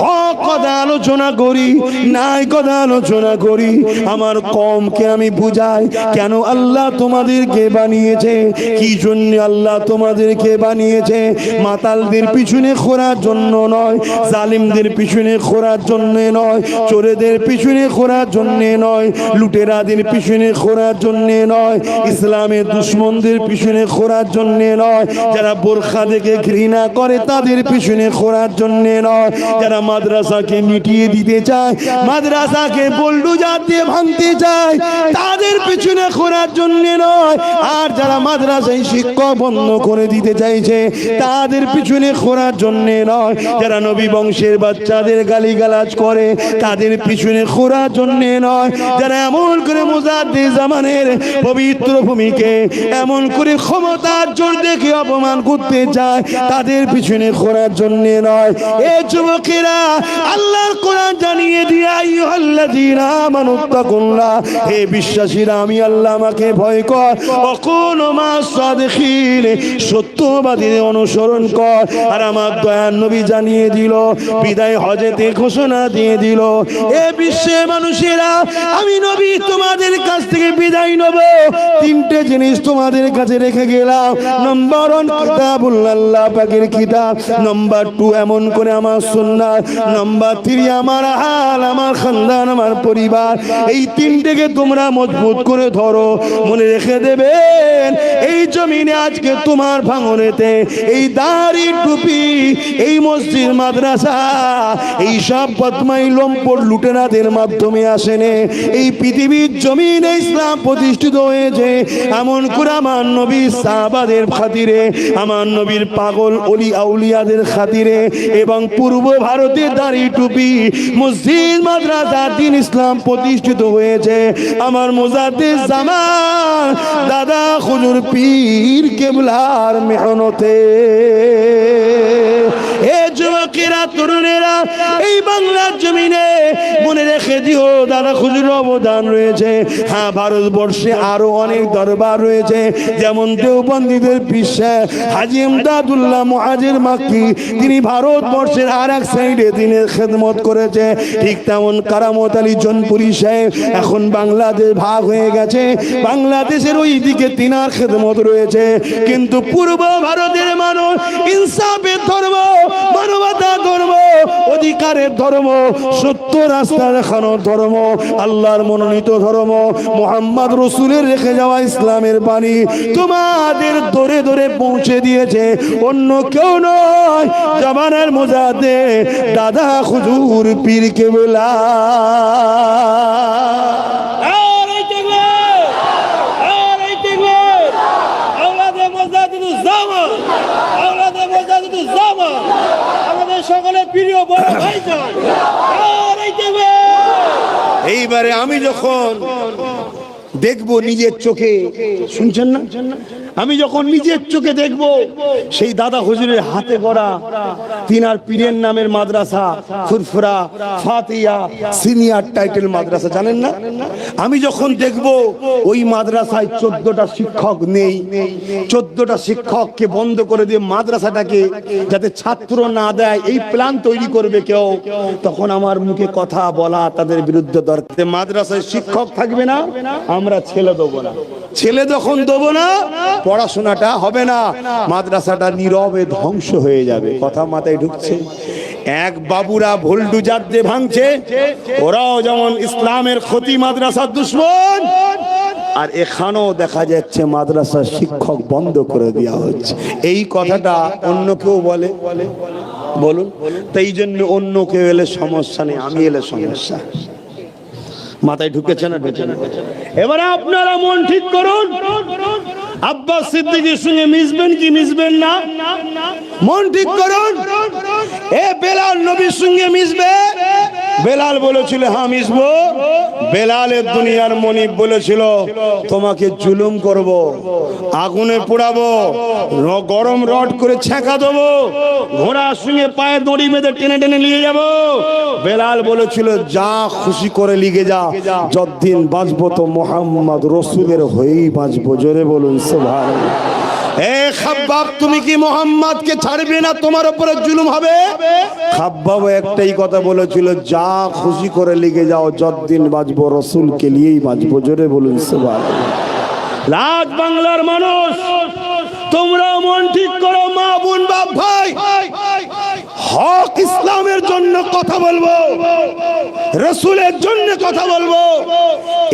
হক কথা আলোচনা করি, নাই কথা আলোচনা করি। আমার কমকে আমি বুঝাই কেন আল্লাহ তোমাদেরকে বানিয়েছে, কি জন্য আল্লাহ তোমাদেরকে বানিয়েছে। মাতালদের পিছনে ঘোরার জন্য নয়, জালিমদের পিছনে ঘোরার জন্য নয়, চোরেদের পিছনে ঘোরার জন্য নয়, লুটেরাদের পিছনে ঘোরার জন্য নয়, ইসলামের দুশ্মনদের পিছনে ঘোরার জন্য নয়, যারা বোরখা দেখে ঘৃণা করে তাদের পিছনে ঘোরার জন্য নয়, যারা মাদ্রাসাকে মিটিয়ে দিতে চায়, মাদ্রাসাকে বুলডোজার দিয়ে ভাঙতে চায়, তাদের পিছনে ঘোরার জন্য নয়, আর যারা মাদ্রাসায় শিক্ষক বন্ধ করে দিতে চাইছে তাদের পিছনে ঘোরার জন্য নয়, যারা নবী বংশের বাচ্চাদের গালিগালাজ করে তাদের পিছনে ঘোরার জন্য নয়, যারা এমন করে মুজাদ্দিদ জামানের পবিত্র ভূমিকে এমন করে ক্ষমতার জোর দেখে অপমান করতে চায় তাদের পিছনে ঘোরার জন্য নয়। এ যুবকেরা, আল্লাহর কোরআন জানিয়ে দিয়ে, আইয়ুহাল্লাযীনা আমানুত্তাকুল্লাহ, হে বিশ্বাসীরা, আমি আল্লাহ আমাকে ভয় কর, অকুনু মাস সাদিকিন, সত্যবাদীদের অনুসরণ কর। আর আমার দয়ার নবী জানিয়ে দিল, বিদায় হজেতে ঘোষণা দিয়ে দিল, এ বিশ্বের মানুষেরা, আমি নবী তোমাদের কাছ থেকে বিদায় নেব, তিনটে জিনিস তোমাদের কাছে রেখে গেলাম। নাম্বার 1 কিতাবুল্লাহ, আল্লাহ পাকের কিতাব। নাম্বার 2 এমন করে আমার সুন্নাত। নাম্বার 3 আমার হাল, আমার খানদান, আমার পরিবার। এই তিনটেকে তোমরা মজবুত করে ধরো, মনে রেখে দেবেন এই জমিনে আজকে তোমার ভাঙনেতে এই দাড়ি টুপি, এই মসজিদ মাদ্রাসা, এই সব বদমাই লম্পট লুটেরাদের মাধ্যমে আসেনে। এই পৃথিবীর জমিনে ইসলাম প্রতিষ্ঠিত হয়েছে এমন করে আমার নবীর সাহাবাদের খাতিরে, আমার নবীর পাগল ওলি আউলিয়াদের খাতিরে, এবং পূর্ব ভারতে দাড়ি টুপি, মসজিদ মাদ্রাসা, দ্বীন ইসলাম প্রতিষ্ঠিত হয়েছে আমার মুজাদ্দিদ জামান দাদা হুজুর পীর কেবলার মেহনতে। এ যুবকেরা, তরুণেরা, এই বাংলার জমিনে মনে রেখে দিও দাদা হুজুর অবদান রয়েছে। হ্যাঁ, ভারতবর্ষে আরো অনেক দরবার রয়েছে, যেমন দেওবন্দীদের পিসা হাজী ইমদাদুল্লাহ মুহাজির মাক্কি, তিনি ভারতবর্ষের আর এক সাইডে দিনের খেদমত করেছে। ঠিক তেমন কারামত আলী জনপুরি সাহেব এখন বাংলাদেশ ভাগ হয়ে গেছে, বাংলাদেশের ওই দিকে তিনার খেদমত রয়েছে। কিন্তু পূর্ব ভারতের মানুষ ইনসাফের ধর্ম, মানবতা ধর্ম, অধিকারের ধর্ম, সত্য রাস্তা দেখানোর ধর্ম, আল্লাহর মনোনীত ধর্ম, মুহাম্মদ রসুলের রেখে যাওয়া ইসলামের বাণী তোমাদের দরে দরে পৌঁছে দিয়েছে অন্য কেউ নয়, জামানার মুজাদ্দিদ দাদা হুজুর পীর কেবলা। সকলের প্রিয় বড় ভাইজান, এইবারে আমি যখন দেখবো নিজের চোখে, শুনছেন না, আমি যখন নিজের চোখে দেখব সেই দাদা হুজুরের হাতে গড়া তিনার পীরের নামের মাদ্রাসা ফুরফুরা ফাতিয়া সিনিয়র টাইটেল মাদ্রাসা, জানেন না? আমি যখন দেখব ওই মাদ্রাসায় 14টা শিক্ষক নেই, 14টা শিক্ষককে বন্ধ করে দিয়ে মাদ্রাসাটাকে যাতে ছাত্র না দেয় এই প্ল্যান তৈরি করবে কেউ, তখন আমার মুখে কথা বলা তাদের বিরুদ্ধে দরকার। মাদ্রাসায় শিক্ষক থাকবে না, আমরা ছেলে দেবো না। ছেলে যখন দেবো না, পড়াশোনাটা হবে না, মাদ্রাসাটা নীরবে ধ্বংস হয়ে যাবে। কথা মাথায় ঢুকছে? এক বাবুরা ভুলডুজার দিয়ে ভাঙছে, ওরাও যেমন ইসলামের ক্ষতি, মাদ্রাসার দুশ্মন, আর এখানেও দেখা যাচ্ছে মাদ্রাসার শিক্ষক বন্ধ করে দেওয়া হচ্ছে। এই কথাটা অন্য কেউ বলে? বলুন। তাই জন্য অন্য কেউ এলে সমস্যা নেই, আমি এলে সমস্যা। মাথায় ঢুকেছে না? ঢুকে না। এবারে আপনারা মন ঠিক করুন, আব্বাস সিদ্দিকীর সঙ্গে মিশবেন কি মিশবেন না? মন ঠিক করুন। এ বেলাল নবীর সঙ্গে মিশবে? বেলাল বলেছিল হ্যাঁ মিশবো। বেলালের দুনিয়ার মনিব বলেছিল তোমাকে জুলুম করব, আগুনে পোড়াবো, গরম রড করে ছেঁকা দেবো, ঘোড়ার সঙ্গে পায়ে দড়ি বেঁধে টেনে টেনে নিয়ে যাব। বেলাল বলেছিল যা খুশি করে লিগে যা, যতদিন বাঁচবো তো মুহাম্মদ রসুলের হয়েই বাঁচবো। জোরে বলুন সুবহানাল্লাহ। এ খাব্বাব, তুমি কি মুহাম্মদকে ছাড়বে না? তোমার উপরে জুলুম হবে। খাব্বাব একটাই কথা বলেছিল, যা খুশি করে লিগে যাও, যতদিন বাঁচবো রসুলকে নিয়েই বাঁচবো। জোরে বলুন সুবহানাল্লাহ। লাখ বাংলার মানুষ, তোমরা মন ঠিক করো, মা বোন বাপ ভাই, হক ইসলামের জন্য কথা বলবো, রসুলের জন্য কথা বলবো।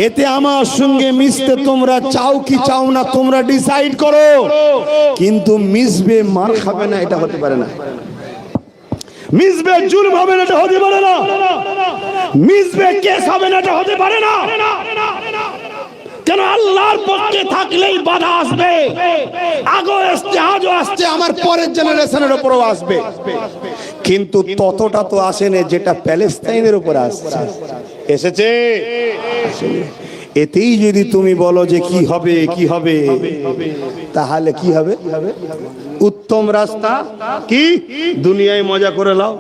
এতে আমার সঙ্গে মিশতে তোমরা চাও কি চাও না তোমরা ডিসাইড করো, কিন্তু মিশবে মার খাবে না এটা হতে পারে না, মিশবে জুলুম হবে না এটা হতে পারে না, মিশবে কেস হবে না এটা হতে পারে না। কেন? আল্লাহর পক্ষে থাকলেই বাধা আসবে, আগেও আসছে, আজও আসছে, আমার পরের জেনারেশনের উপরও আসবে, কিন্তু ততটা তো আসেনি যেটা প্যালেস্তাইনের উপর আসছে। এসেছে? এতেই যদি তুমি বলো যে কি হবে কি হবে, তাহলে কি হবে? উত্তম রাস্তা কি? দুনিয়ায় মজা করে লাও,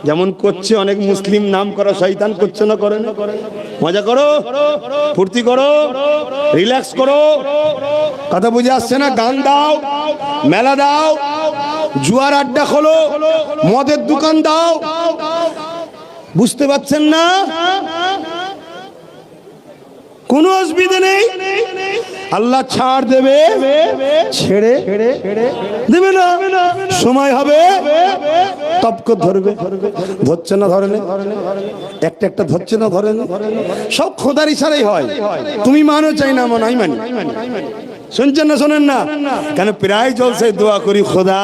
যেমন করছে অনেক মুসলিম নাম করা শয়তান, করছে না? করে না? মজা করো, ফুর্তি করো, রিল্যাক্স করো। কথা বুঝে আসছে না? গান দাও, মেলা দাও, জুয়ার আড্ডা খোলো, মদের দোকান দাও, বুঝতে পারছেন না? কোনো অসুবিধা নেই, আল্লাহ ছাড় দেবে, ছেড়ে দেবে না। সময় হবে তপকর ধরবে, ধরছে না ধরে, একটা একটা ধরছে না ধরে, সব খোদার ইশারাই হয়। তুমি মানো চাই না মানো, আমি মানি। শুনছেন না শোনেন না? কেন প্রায় জলসায় দোয়া করি, খোদা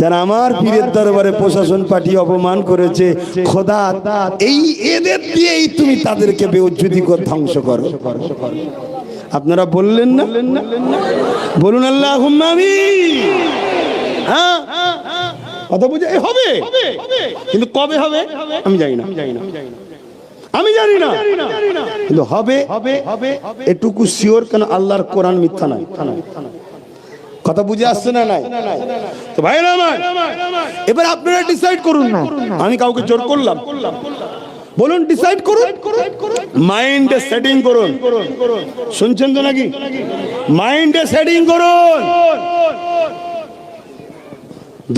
যারা আমার পীরের দরবারে প্রশাসন পাঠিয়ে অপমান করেছে, খোদা এই এদের দিয়েই তুমি তাদেরকে বেউজ্জতি করে ধ্বংস করো। আপনারা বললেন না? বলুন আল্লাহুম্মা আমিন। হ্যাঁ, কথা বুঝে হবে, কিন্তু কবে হবে আমি জানি না, আমি জানি না, কিন্তু হবে এটুকু শিওর। কেন আল্লাহর কোরআন মিথ্যা নয়। কথা বুঝে আসছে না? নাই তো ভাইরা আমার, এবার আপনারা ডিসাইড করুন না, আমি কাউকে জোর করলাম? বলুন ডিসাইড করুন, মাইন্ডে সেটিং করুন। শুনছেন তো নাকি? মাইন্ডে সেটিং করুন।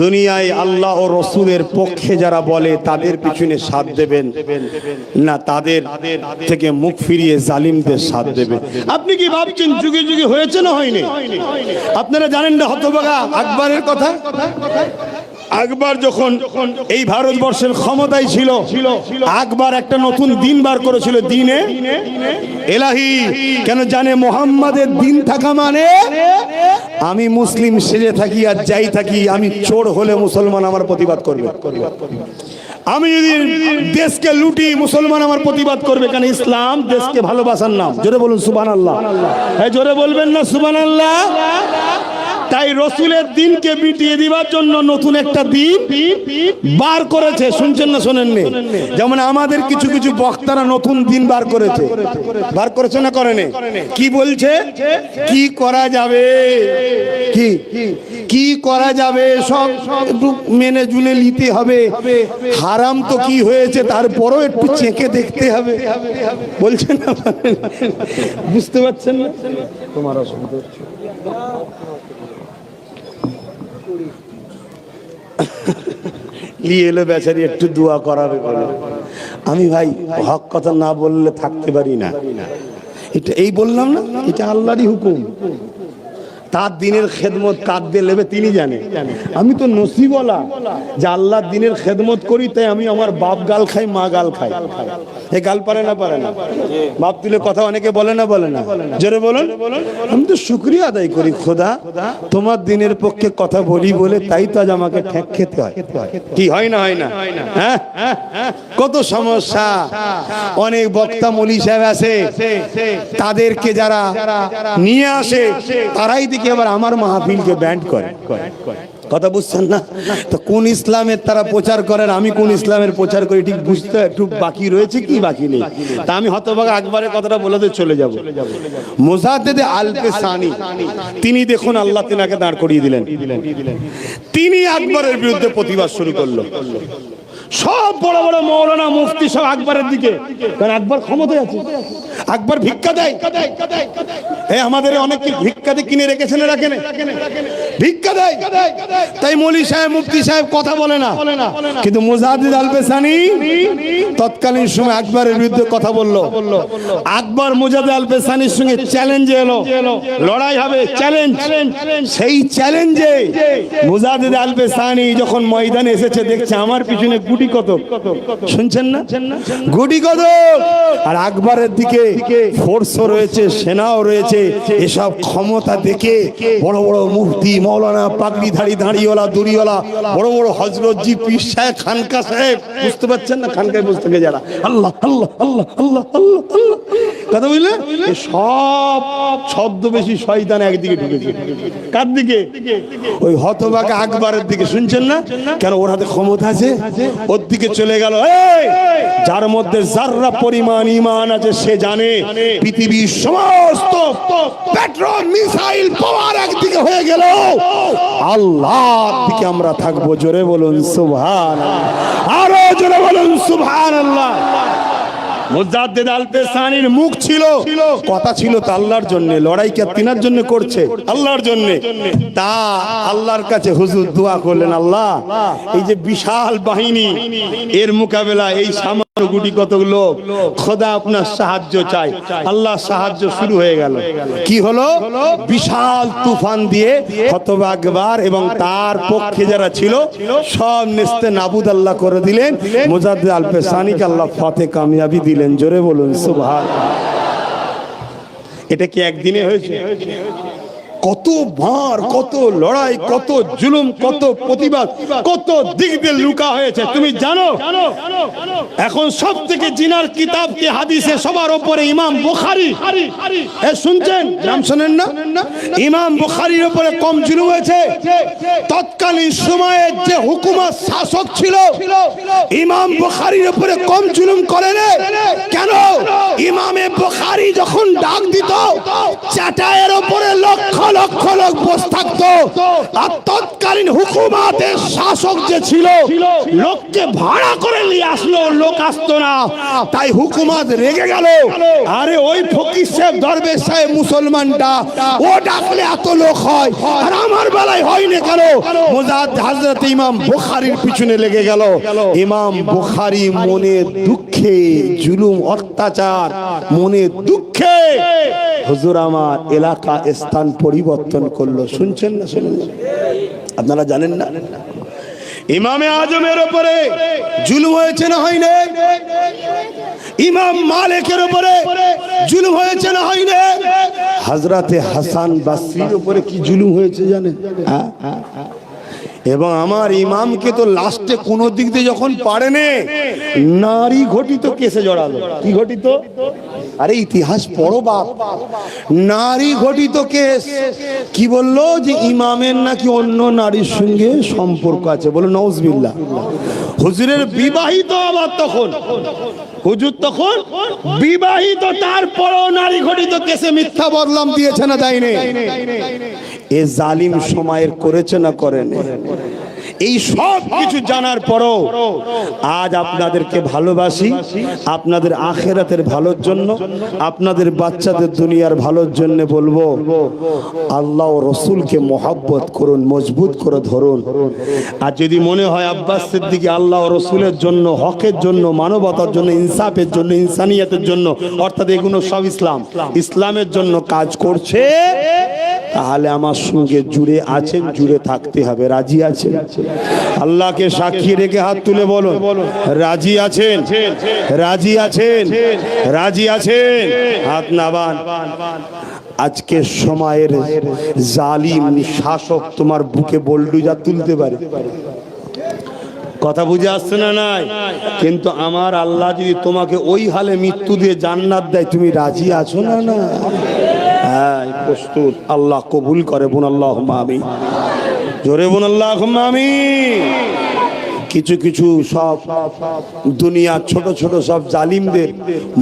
দুনিয়ায় আল্লাহ ও রসুলের পক্ষে যারা বলে তাদের পিছনে সাথ দেবেন না, তাদের থেকে মুখ ফিরিয়ে জালিমদের সাথ দেবেন। আপনি কি ভাবছেন যুগে যুগে হয়েছে না হয়নি? আপনারা জানেন না হতভাগা আকবরের কথা? আকবর যখন এই ভারতবর্ষের ক্ষমতায় ছিল, আকবর একটা নতুন দিন বার করেছিল, দিনে এলাহি। কেন জানে? মোহাম্মদের দিন থাকা মানে আমি মুসলিম সেজে থাকি আর যাই থাকি, আমি চোর হলে মুসলমান আমার প্রতিবাদ করবে। আমি যদি দেশকে লুটি, মুসলমান আমার প্রতিবাদ করবে। কেন? ইসলাম দেশকে ভালোবাসার নাম। জোরে বলুন সুবহানাল্লাহ। হ্যাঁ, জোরে বলবেন না সুবহানাল্লাহ? তাই রসুলের দিনকে মিটিয়ে দিবার জন্য নতুন একটা দিন বার করেছে। শুনছেন না শোনেননি? যেমন আমাদের কিছু কিছু বক্তারা নতুন দিন বার করেছে না করেনি? কি বলছে? কি করা যাবে, কি করা যাবে সব একটু মেনে জুলে নিতে হবে। হারাম তো কি হয়েছে তারপরও একটু চেকে দেখতে হবে। বলছেন না? বুঝতে পারছেন না? তোমার অসুবিধা হচ্ছে। নিয়ে এলো বেচারি, একটু দোয়া করাবে বলে। আমি ভাই হক কথা না বললে থাকতে পারি না। এটা এই বললাম না, এটা আল্লাহরই হুকুম। তার দিনের খেদমত কার দিয়ে নেবে তিনি জানে। আমি তো নসিবওয়ালা যে আল্লাহর দিনের খেদমত করি, তাই আমি আমার বাপ গাল খাই, মা গাল খাই। এই গাল পারে না? বাপ তুলে কথা অনেকে বলে না? জোরে বলুন। আমি তো শুকরিয়া আদায় করি, খোদা তোমার দিনের পক্ষে কথা বলি বলে তাই তো আজ আমাকে ঠেক খেতে হয়। কি হয় না? হয় না? হ্যাঁ, কত সমস্যা। অনেক বক্তা মৌলী সাহেব আছে, তাদেরকে যারা নিয়ে আসে তারাই দেখি আবার আমার মাহফিলকে ব্যান্ড করে। কথা বুঝছেন না? তো কোন ইসলামের তারা প্রচার করেন, আমি কোন ইসলামের প্রচার করি, ঠিক বুঝতে একটু বাকি রয়েছে কি বাকি নেই। তা আমি হতভাগা আকবরের কথাটা বলে দিয়ে চলে যাব। মোজাদ্দেদে আলপে সানি, তিনি দেখুন আল্লাহ তিনাকে দাঁড় করিয়ে দিলেন। তিনি আকবরের বিরুদ্ধে প্রতিবাদ শুরু করলো। সব বড় বড় মৌলানা মুফতি সব আকবরের দিকে, কারণ আকবর ক্ষমতায় আছে। আকবর ভিক্ষা দেয়। আমাদের অনেক ভিক্ষা দিয়ে কিনে রেখেছেন, রাখেন ভিক্ষা দেয়। তাই মৌলী সাহেব মুফতি সাহেব কথা বলে না, কিন্তু মুজাদ্দিদ আলপে সানি তৎকালীন সময় আকবরের বিরুদ্ধে কথা বললো। আকবর মুজাদ্দিদ আলপে সানির সঙ্গে চ্যালেঞ্জে এলো, লড়াই হবে, চ্যালেঞ্জ। সেই চ্যালেঞ্জে মুজাদ্দিদ আলপে সানি যখন ময়দানে এসেছে, দেখছে আমার পিছনে গুটি কত, শুনছেন না? গুটি কত। আর আকবরের দিকে ফোর্সও রয়েছে, সেনাও রয়েছে। এসব ক্ষমতা দেখে বড় বড় মুফতি, মৌলানা, পাগড়িধারী, দাঁড়িওয়ালা, দুরিওয়ালা, বড় বড় হযরতজি, পীর সাহেব, খানকা সাহেব, বুঝতে পারছেন না? খানকায় বসে থাকে যারা, আল্লাহ আল্লাহ আল্লাহ আল্লাহ আল্লাহ আল্লাহ কথা বুঝলে, সব ছদ্মবেশী শয়তান একদিকে ঢুকেছে। কার দিকে? ওই হতভাগা আকবরের দিকে। শুনছেন না? কেন? ওর হাতে ক্ষমতা আছে, ওর দিকে চলে গেল। যার মধ্যে যাররা পরিমাণ ঈমান আছে সে জানে পৃথিবীর সমস্ত পেট্রোল মিসাইল পাওয়ার একদিকে হয়ে গেল, আল্লাহর দিকে আমরা থাকবো। জোরে বলুন সুবহানাল্লাহ, আরো জোরে বলুন সুবহানাল্লাহ। মুজাদ্দিদ আলপে সানির মুখ ছিল, কথা ছিল তা আল্লাহর জন্য। লড়াই কে তিনার জন্য করছে? আল্লাহর জন্য। তা আল্লাহর কাছে হুজুর দোয়া করলেন, আল্লাহ এই যে বিশাল বাহিনী, এর মোকাবেলা এই গুটি কত লোক খোদা আপনার সাহায্য চাই। আল্লাহ সাহায্য শুরু হয়ে গেল। কি হলো? বিশাল তুফান দিয়ে হতভাগবার এবং তার পক্ষে যারা ছিল সব নেস্তে নাবুদ আল্লাহ করে দিলেন। মুজাদ্দিদ আল পেশানিকে আল্লাহ ফাতে কামিয়াবি দিলেন। জোরে বলুন সুবহানাল্লাহ। এটা কি একদিনে হয়েছে? কত ভার, কত লড়াই, কত জুলুম, কত প্রতিবাদ, কত দিক দিয়ে লুকা হয়েছে তুমি জানো? এখন সব থেকে জিনার কিতাব কি হাদিসে সবার উপরে ইমাম বুখারী। এ শুনছেন? নাম শুনেন না? ইমাম বুখারীর উপরে কম জুলুম হয়েছে? তৎকালীন সময়ে যে হুকুমত শাসক ছিল ইমাম বুখারীর উপরে কম জুলুম করে না কেন? ইমামে বুখারী যখন ডাক দিত চাটায়ের উপরে লক্ষ লক্ষ লোক বসে থাকতো, আর তৎকালীন হুকুমতের শাসক যে ছিল লোককে ভাড়া করে নিয়ে আসলো, লোক আসতো না, তাই হুকুমত রেগে গেল। আরে ওই ফকির সাহেব দরবেশ সাহেব মুসলমানটা ও ডাকলে এত লোক হয় আর আমার বেলায় হয় না কেন? মুজাদ্দিদ হযরত ইমাম বুখারীর পিছনে লেগে গেল। ইমাম বুখারী মনে দুঃখে, জুলুম অত্যাচার মনে দুঃখে হুজুর আমার এলাকা স্থান পরিবর্তন করলো। শুনছেন না? শুনেন? আপনারা জানেন না ইমামে আজমের উপরে জুলুম হয়েছে না হয়নি? ইমাম মালিকের উপরে জুলুম হয়েছে না হয়নি? হযরতে হাসান বসরির উপরে কি জুলুম হয়েছে জানেন? এবং আমার ইমামকে তো লাস্টে কোন দিক দিয়ে যখন পারেনি নারী ঘটিত কেসে জড়ালো। কি ঘটিত? আরে ইতিহাস পড়ো বাপ। নারী ঘটিত কেস। কি বললো? যে ইমামের নাকি অন্য নারীর সঙ্গে সম্পর্ক আছে। বলো নাউজুবিল্লাহ। হুজুরের বিবাহিত আবার তখন, হুজুর তখন বিবাহিত, তারপরও নারী ঘটিত কেসে মিথ্যা বদনাম দিয়েছে না দেয়নি? এ জালিম সময়ের করেছে না করেন? এই সব কিছু জানার পরও আজ আপনাদেরকে ভালোবাসি, আপনাদের আখিরাতের ভালোর জন্য, আপনাদের বাচ্চাদের দুনিয়ার ভালোর জন্য বলবো আল্লাহ ও রসুলকে মহব্বত করুন, মজবুত করে ধরুন। আর যদি মনে হয় আব্বাস সিদ্দিকী আল্লাহ ও রসুলের জন্য, হকের জন্য, মানবতার জন্য, ইনসাফের জন্য, ইনসানিয়তের জন্য, অর্থাৎ এগুলো সব ইসলাম, ইসলামের জন্য কাজ করছে, তাহলে আমার সঙ্গে জুড়ে আছেন, জুড়ে থাকতে হবে। রাজি আছেন? আল্লাহকে সাক্ষী রেখে হাত তুলে বলুন রাজি আছেন? রাজি আছেন? রাজি আছেন? হাত নামান। আজকে সময়ের জালিম শাসক তোমার বুকে বোল্ডুজার তুলতে পারে। কথা বুঝে আসছে না? নাই। কিন্তু আমার আল্লাহ যদি তোমাকে ওই হালে মৃত্যু দিয়ে জান্নাত দেয়, তুমি রাজি আছো না? না, হ্যাঁ প্রস্তুত। আল্লাহ কবুল করে। বোন আল্লাহুম্মা আমিন। জোরে বোন আল্লাহুম্মা আমিন। কিছু কিছু সব দুনিয়ার ছোট ছোট সব জালিমদের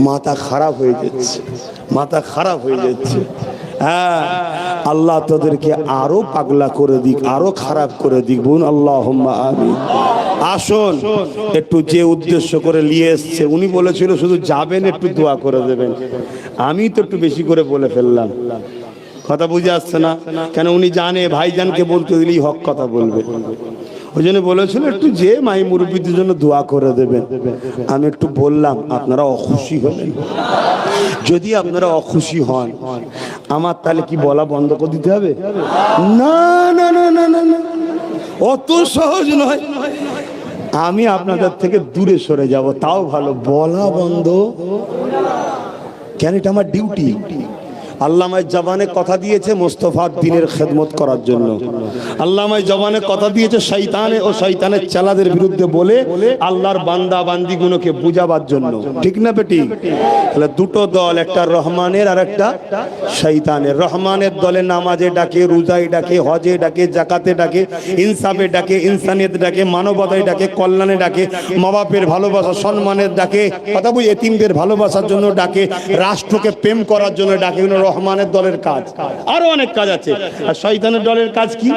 মাথা খারাপ হয়ে যাচ্ছে, মাথা খারাপ হয়ে যাচ্ছে। হ্যাঁ, আল্লাহ তোদেরকে আরো পাগলা করে দিক, আরো খারাপ করে দিক। বোন আল্লাহুম্মা আমিন। আসুন একটু যে উদ্দেশ্য করে নিয়ে এসছে, উনি বলেছিল শুধু যাবেন একটু দোয়া করে দেবেন, আমি তো একটু বেশি করে বলে ফেললাম। কথা বুঝে আসছে না? কেন উনি জানে ভাইজানকে বলতে দিলেই হক কথা বলবে, ওই জন্য বলেছিল একটু যে মাই মুরব্বীদের জন্য দোয়া করে দেবেন। আমি একটু বললাম, আপনারা অখুশি হলেন। যদি আপনারা অখুশি হন, আমার তাহলে কি বলা বন্ধ করে দিতে হবে? না না না না না না, অত সহজ নয়। আমি আপনাদের থেকে দূরে সরে যাব, তাও ভালো। বলা বন্ধ কেন? এটা আমার ডিউটি। আল্লাহ আমায় জবানে কথা দিয়েছে মুস্তাফার দ্বীনের খেদমত করার জন্য। আল্লাহ আমায় জবানে কথা দিয়েছে শয়তানে ও শয়তানের চালাদের বিরুদ্ধে বলে আল্লাহর বান্দা বান্দিগুলোকে বুঝাবার জন্য। ঠিক না বেটি? তাহলে দুটো দল, একটা রহমানের আর একটা শয়তানের। রহমানের দলে নামাজে ডাকে, রোজায় ডাকে, হজে ডাকে, জাকাতে ডাকে, ইনসাফে ডাকে, ইনসানিয়ত ডাকে, মানবতায় ডাকে, কল্যাণে ডাকে, মা বাপের ভালোবাসা সম্মানের ডাকে, কথা বুঝি এতিমদের ভালোবাসার জন্য ডাকে, রাষ্ট্রকে প্রেম করার জন্য ডাকে। রহমানের দলের কাজ। আরো অনেক কাজ আছে। আর শয়তানের দলের কাজ কি?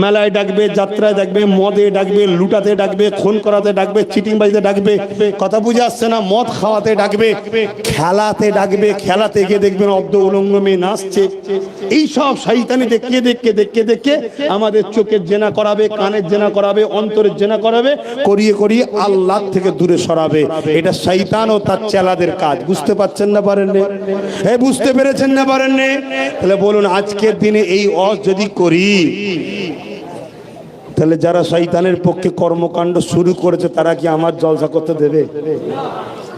মেলায় ডাকবে, যাত্রায় ডাকবে, মদে ডাকবে, লুটাতে ডাকবে, খুন করাতে ডাকবে, চিটিংবাজিতে ডাকবে, কথা বুঝে আসছে না, মদ খাওয়াতে ডাকবে, খেলাতে ডাকবে, খেলাতে গিয়ে দেখবেন অর্ধ উলঙ্গ মেয়ে নাচছে। এইসব শয়তানি দেখে দেখে দেখে দেখে আমাদের চোখের জেনা করাবে, কানের জেনা করাবে, অন্তরের জেনা করাবে, করিয়ে করিয়ে আল্লাহ থেকে দূরে সরাবে। এটা শয়তান ও তার চেলাদের কাজ। বুঝতে পারছেন না পারেননি? হ্যাঁ, বুঝতে পেরেছেন না পারেননি? তাহলে বলুন, আজকের দিনে এই অজ যদি করি, তাহলে যারা শয়তানের পক্ষে কর্মকাণ্ড শুরু করেছে তারা কি আমার জলসা করতে দেবে?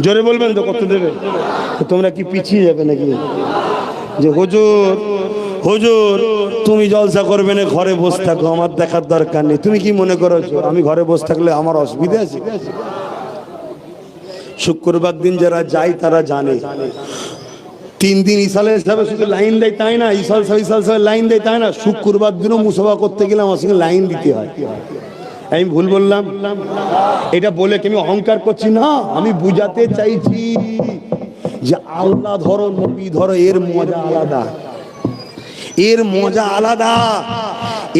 জোরে বলবেন তো, করতে দেবে? তোমরা কি পিছিয়ে যাবে নাকি? যে হুজুর হুজুর তুমি জলসা করবে না, ঘরে বসে থাকো, আমার দেখার দরকার নেই। তুমি কি মনে করেছো আমি ঘরে বসে থাকলে আমার অসুবিধা আছে? শুক্রবার দিন যারা যায় তারা জানে 3 দিন ইসালের হিসাবে শুধু লাইন দেয় তাই না, ইসাল সাহেব লাইন দেয় তাই না, শুক্রবার দিনও মুসাফা করতে গেলে আমার সঙ্গে লাইন দিতে হয়। আমি ভুল বললাম? এটা বলে কি আমি অহংকার করছি না, আমি বুঝাতে চাইছি যে আল্লাহ ধরো, নবী ধরো, এর মজা আলাদা, এর মজা আলাদা।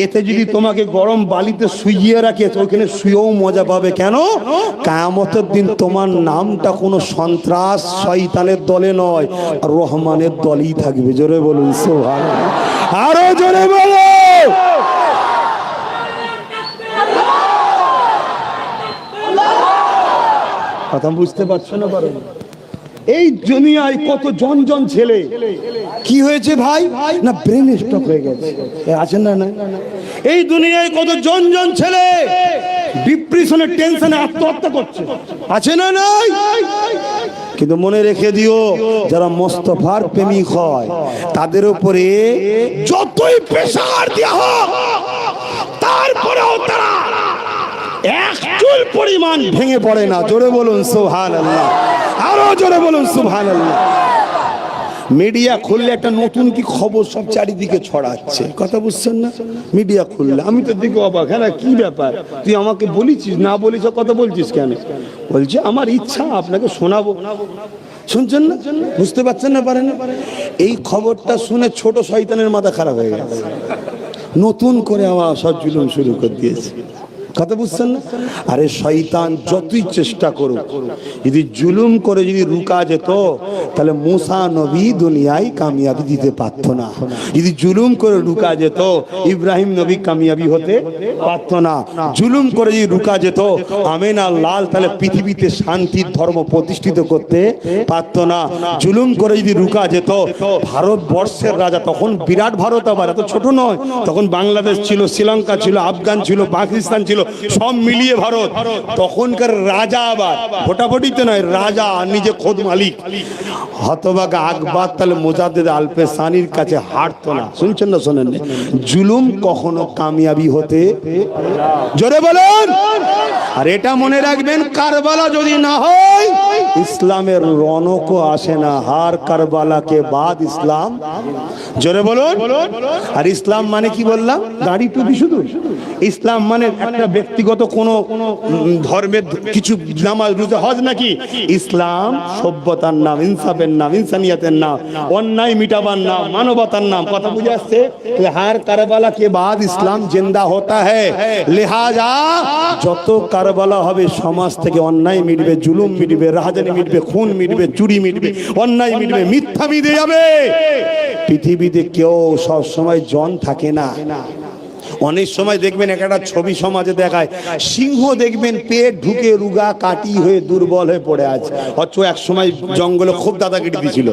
এতে যদি তোমাকে গরম বালিতে শুইয়ে রাখে ওখানে শুয়েও মজা পাবে। কেন? কিয়ামতের দিন তোমার নামটা কোনো সন্ত্রাস শয়তানের দলে নয়, রহমানের দলই থাকবে। জোরে বলুন সুবহানাল্লাহ, আরো জোরে বলো। কথা বুঝতে পারছো না? পারো এই দুনিয়ায় কত জন ছেলে কি হয়েছে ভাই না, ব্রেন স্ট্রোক হয়ে গেছে, আছেন না? না, এই দুনিয়ায় কত জন ছেলে ডিপ্রেশনে, টেনশনে আত্মহত্যা করছে, আছে না? নাই। কিন্তু মনে রেখে দিও, যারা মোস্তফার প্রেমিক হয় তাদের উপরে যতই প্রেসার দেওয়া হোক, তারপরেও তারা এক চুল পরিমাণ ভেঙে পড়ে না। জোরে বলুন সুবহানাল্লাহ, আরো জোরে বলুন সুবহানাল্লাহ। মিডিয়া খুললে একটা নতুন কি খবর সব চারিদিকে ছড়াচ্ছে, কথা বুঝছেন না? মিডিয়া খুললে আমি তো দেখি অবাক, হ্যাঁ কি ব্যাপার, তুই আমাকে বলেছিস, না বলিস, কথা বলছিস কেন? বলছে আমার ইচ্ছা আপনাকে শোনাবো। শুনছেন না? বুঝতে পারছেন না? পারেন? এই খবরটা শুনে ছোট শয়তানের মাথা খারাপ হয়ে গেছে, নতুন করে আমার সব জুলুম শুরু করে দিয়েছে। কথা বুঝছেন না? আরে শয়তান যতই চেষ্টা করুক, যদি জুলুম করে যদি রুকা যেত, তাহলে মুসা নবী দুনিয়ায় কামিয়াবি দিতে পারত না। যদি জুলুম করে রুকা যেত, ইব্রাহিম নবী কামিয়াবি হতে পারত না। জুলুম করে যদি রুকা যেত, আমিনা লাল তাহলে পৃথিবীতে শান্তির ধর্ম প্রতিষ্ঠিত করতে পারত না। জুলুম করে যদি রুকা যেত, ভারতবর্ষের রাজা, তখন বিরাট ভারত, আবার এত ছোট নয়, তখন বাংলাদেশ ছিল, শ্রীলঙ্কা ছিল, আফগান ছিল, পাকিস্তান ছিল, সব মিলিয়ে ভারত। তখনকার রাজা আবার ভোটাভুটিতে নয়, রাজা নিজে খোদ মালিক, হতভাগা আকবর তাহলে মুজাদ্দিদ আলপেসানির কাছে হারতো না। শুনছেন না? শোনেন? জুলুম কখনো কামিয়াবি হতে, জোরে বলেন। আর এটা মনে রাখবেন, কারবালা যদি না হয় ইসলামের রনকও আসে না। হার কারবালাকে বাদ ইসলাম, জোরে বলুন। আর ইসলাম মানে কি বললাম? দাড়ি টুপি শুধু? ইসলাম মানে একটা ব্যক্তিগত কোন ধর্মের কিছু নামাজ রোজা হজ নাকি? ইসলাম সভ্যতার নাম, ইনসাফের নাম, ইনসানিয়াতের নাম, অন্যায় মিটাবার নাম, মানবতার নাম। কথা বুঝে আসছে? হার কারবালা কে বাদ ইসলাম জিন্দা হতা হ্যায়। লিহাজা যত কারবালা হবে সমাজ থেকে অন্যায় মিটবে, জুলুম মিটবে, রাহাজানি মিটবে, খুন মিটবে, চুরি মিটবে, অন্যায় মিটবে, মিথ্যা মিটে যাবে। পৃথিবীতে কেউ সব সময় জন থাকে না। অনেক সময় দেখবেন একটা ছবি সমাজে দেখায়, সিংহ দেখবেন পেট ঢুকে রুগা কাটি হয়ে দুর্বল হয়ে পড়ে আছে, অথচ এক সময় জঙ্গলে খুব দাদাগিরি দিছিল।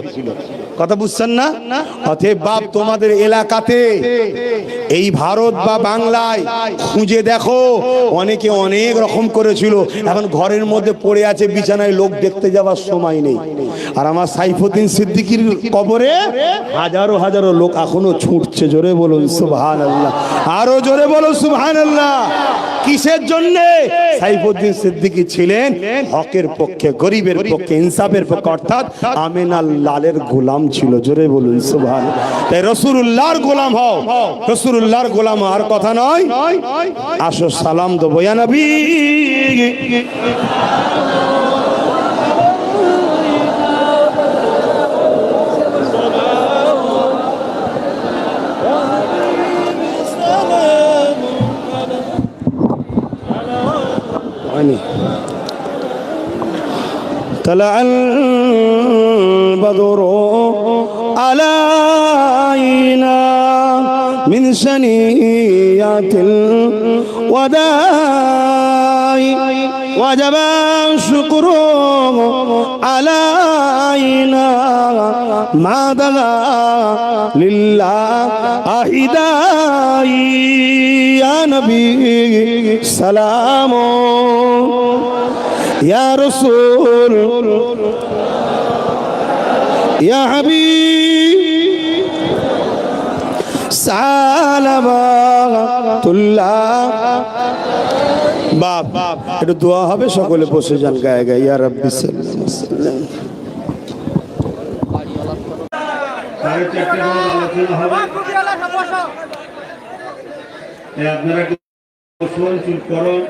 কথা বুঝছেন না? অতএব বাপ, তোমাদের এলাকাতে এই ভারত বা বাংলায় খুঁজে দেখো, অনেকে অনেক রকম করেছিল, এখন ঘরের মধ্যে পড়ে আছে বিছানায়, লোক দেখতে যাওয়ার সময় নেই। আর আমার সাইফুদ্দিন সিদ্দিকীর কবরে হাজারো হাজারো লোক এখনো ছুটছে। জোরে বলুন সুবহানাল্লাহ, আরো জোরে বলো সুবহানাল্লাহ। কিসের জন্য? সাইফুদ্দিন সিদ্দিকী ছিলেন হকের পক্ষে, গরিবের পক্ষে, ইনসাফের পক্ষে, অর্থাৎ আমিনা লালের গোলাম ছিল। জোরে বলুন সুবহানাল্লাহ। তাই রাসূলুল্লাহর গোলাম হও, রাসূলুল্লাহর গোলাম আর কথা নয়। আসো সালাম দেবো ইয়া নবী। হয়নি طلع البدر علينا من ثنيات الوداع وجب الشكر علينا ما دعا لله داعي يا نبي سلام يا رسول يا حبيب সালাবাতুল্লাহ বাপ একটু দোয়া হবে সকলে বসে যান গায়ে গায়ে ইয়া রাব্বি সাল্লাল্লাহু আলাইহি ওয়াসাল্লাম সাড়ে চারটে আলোচনা হবে আপনারা বসুন চুপ করুন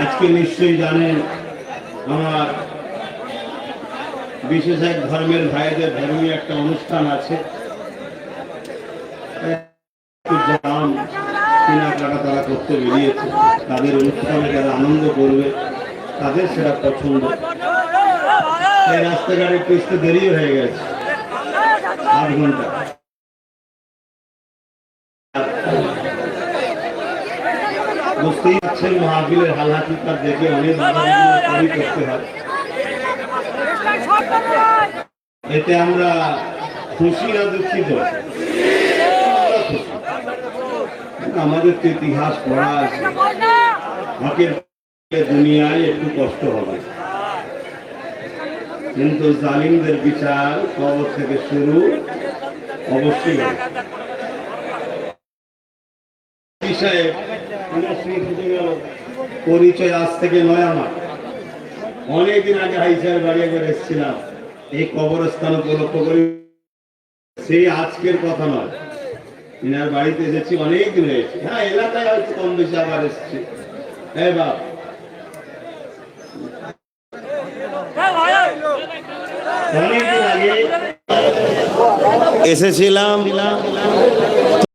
আজকে নিশ্চয়ই জানেন আমার বিশেষ এক ধর্মের ভাইদের ধর্মীয় একটা অনুষ্ঠান আছে কেনাকাটা তারা করতে বেরিয়েছে তাদের অনুষ্ঠানে যারা আনন্দ করবে তাদের সেটা পছন্দ এই রাস্তাঘাটে পিছতে দেরি হয়ে গেছে 8 ঘন্টা বুঝতেই পারছেন মাহফিলের হাল হাকিকত দেখে অনেক করতে হয় এতে আমরা খুশি না দুঃখিত আমাদের তো ইতিহাস পড়া আছে হকের দুনিয়ায় একটু কষ্ট হবে কিন্তু জালিমদের বিচার কবর থেকে শুরু অবশ্যই হবে পরিচয় আজ থেকে নয় আমার অনেকদিন আগে হাইসার বাড়ি করে এসেছিলাম এই কবরস্থান উপলক্ষ করে সেই আজকের কথা নয় ইনার বাড়িতে এসেছি অনেকদিন হয়েছে হ্যাঁ এলাকায় হয়তো কম বেশি আবার এসেছি হ্যাঁ বাপ অনেকদিন আগে এসেছিলাম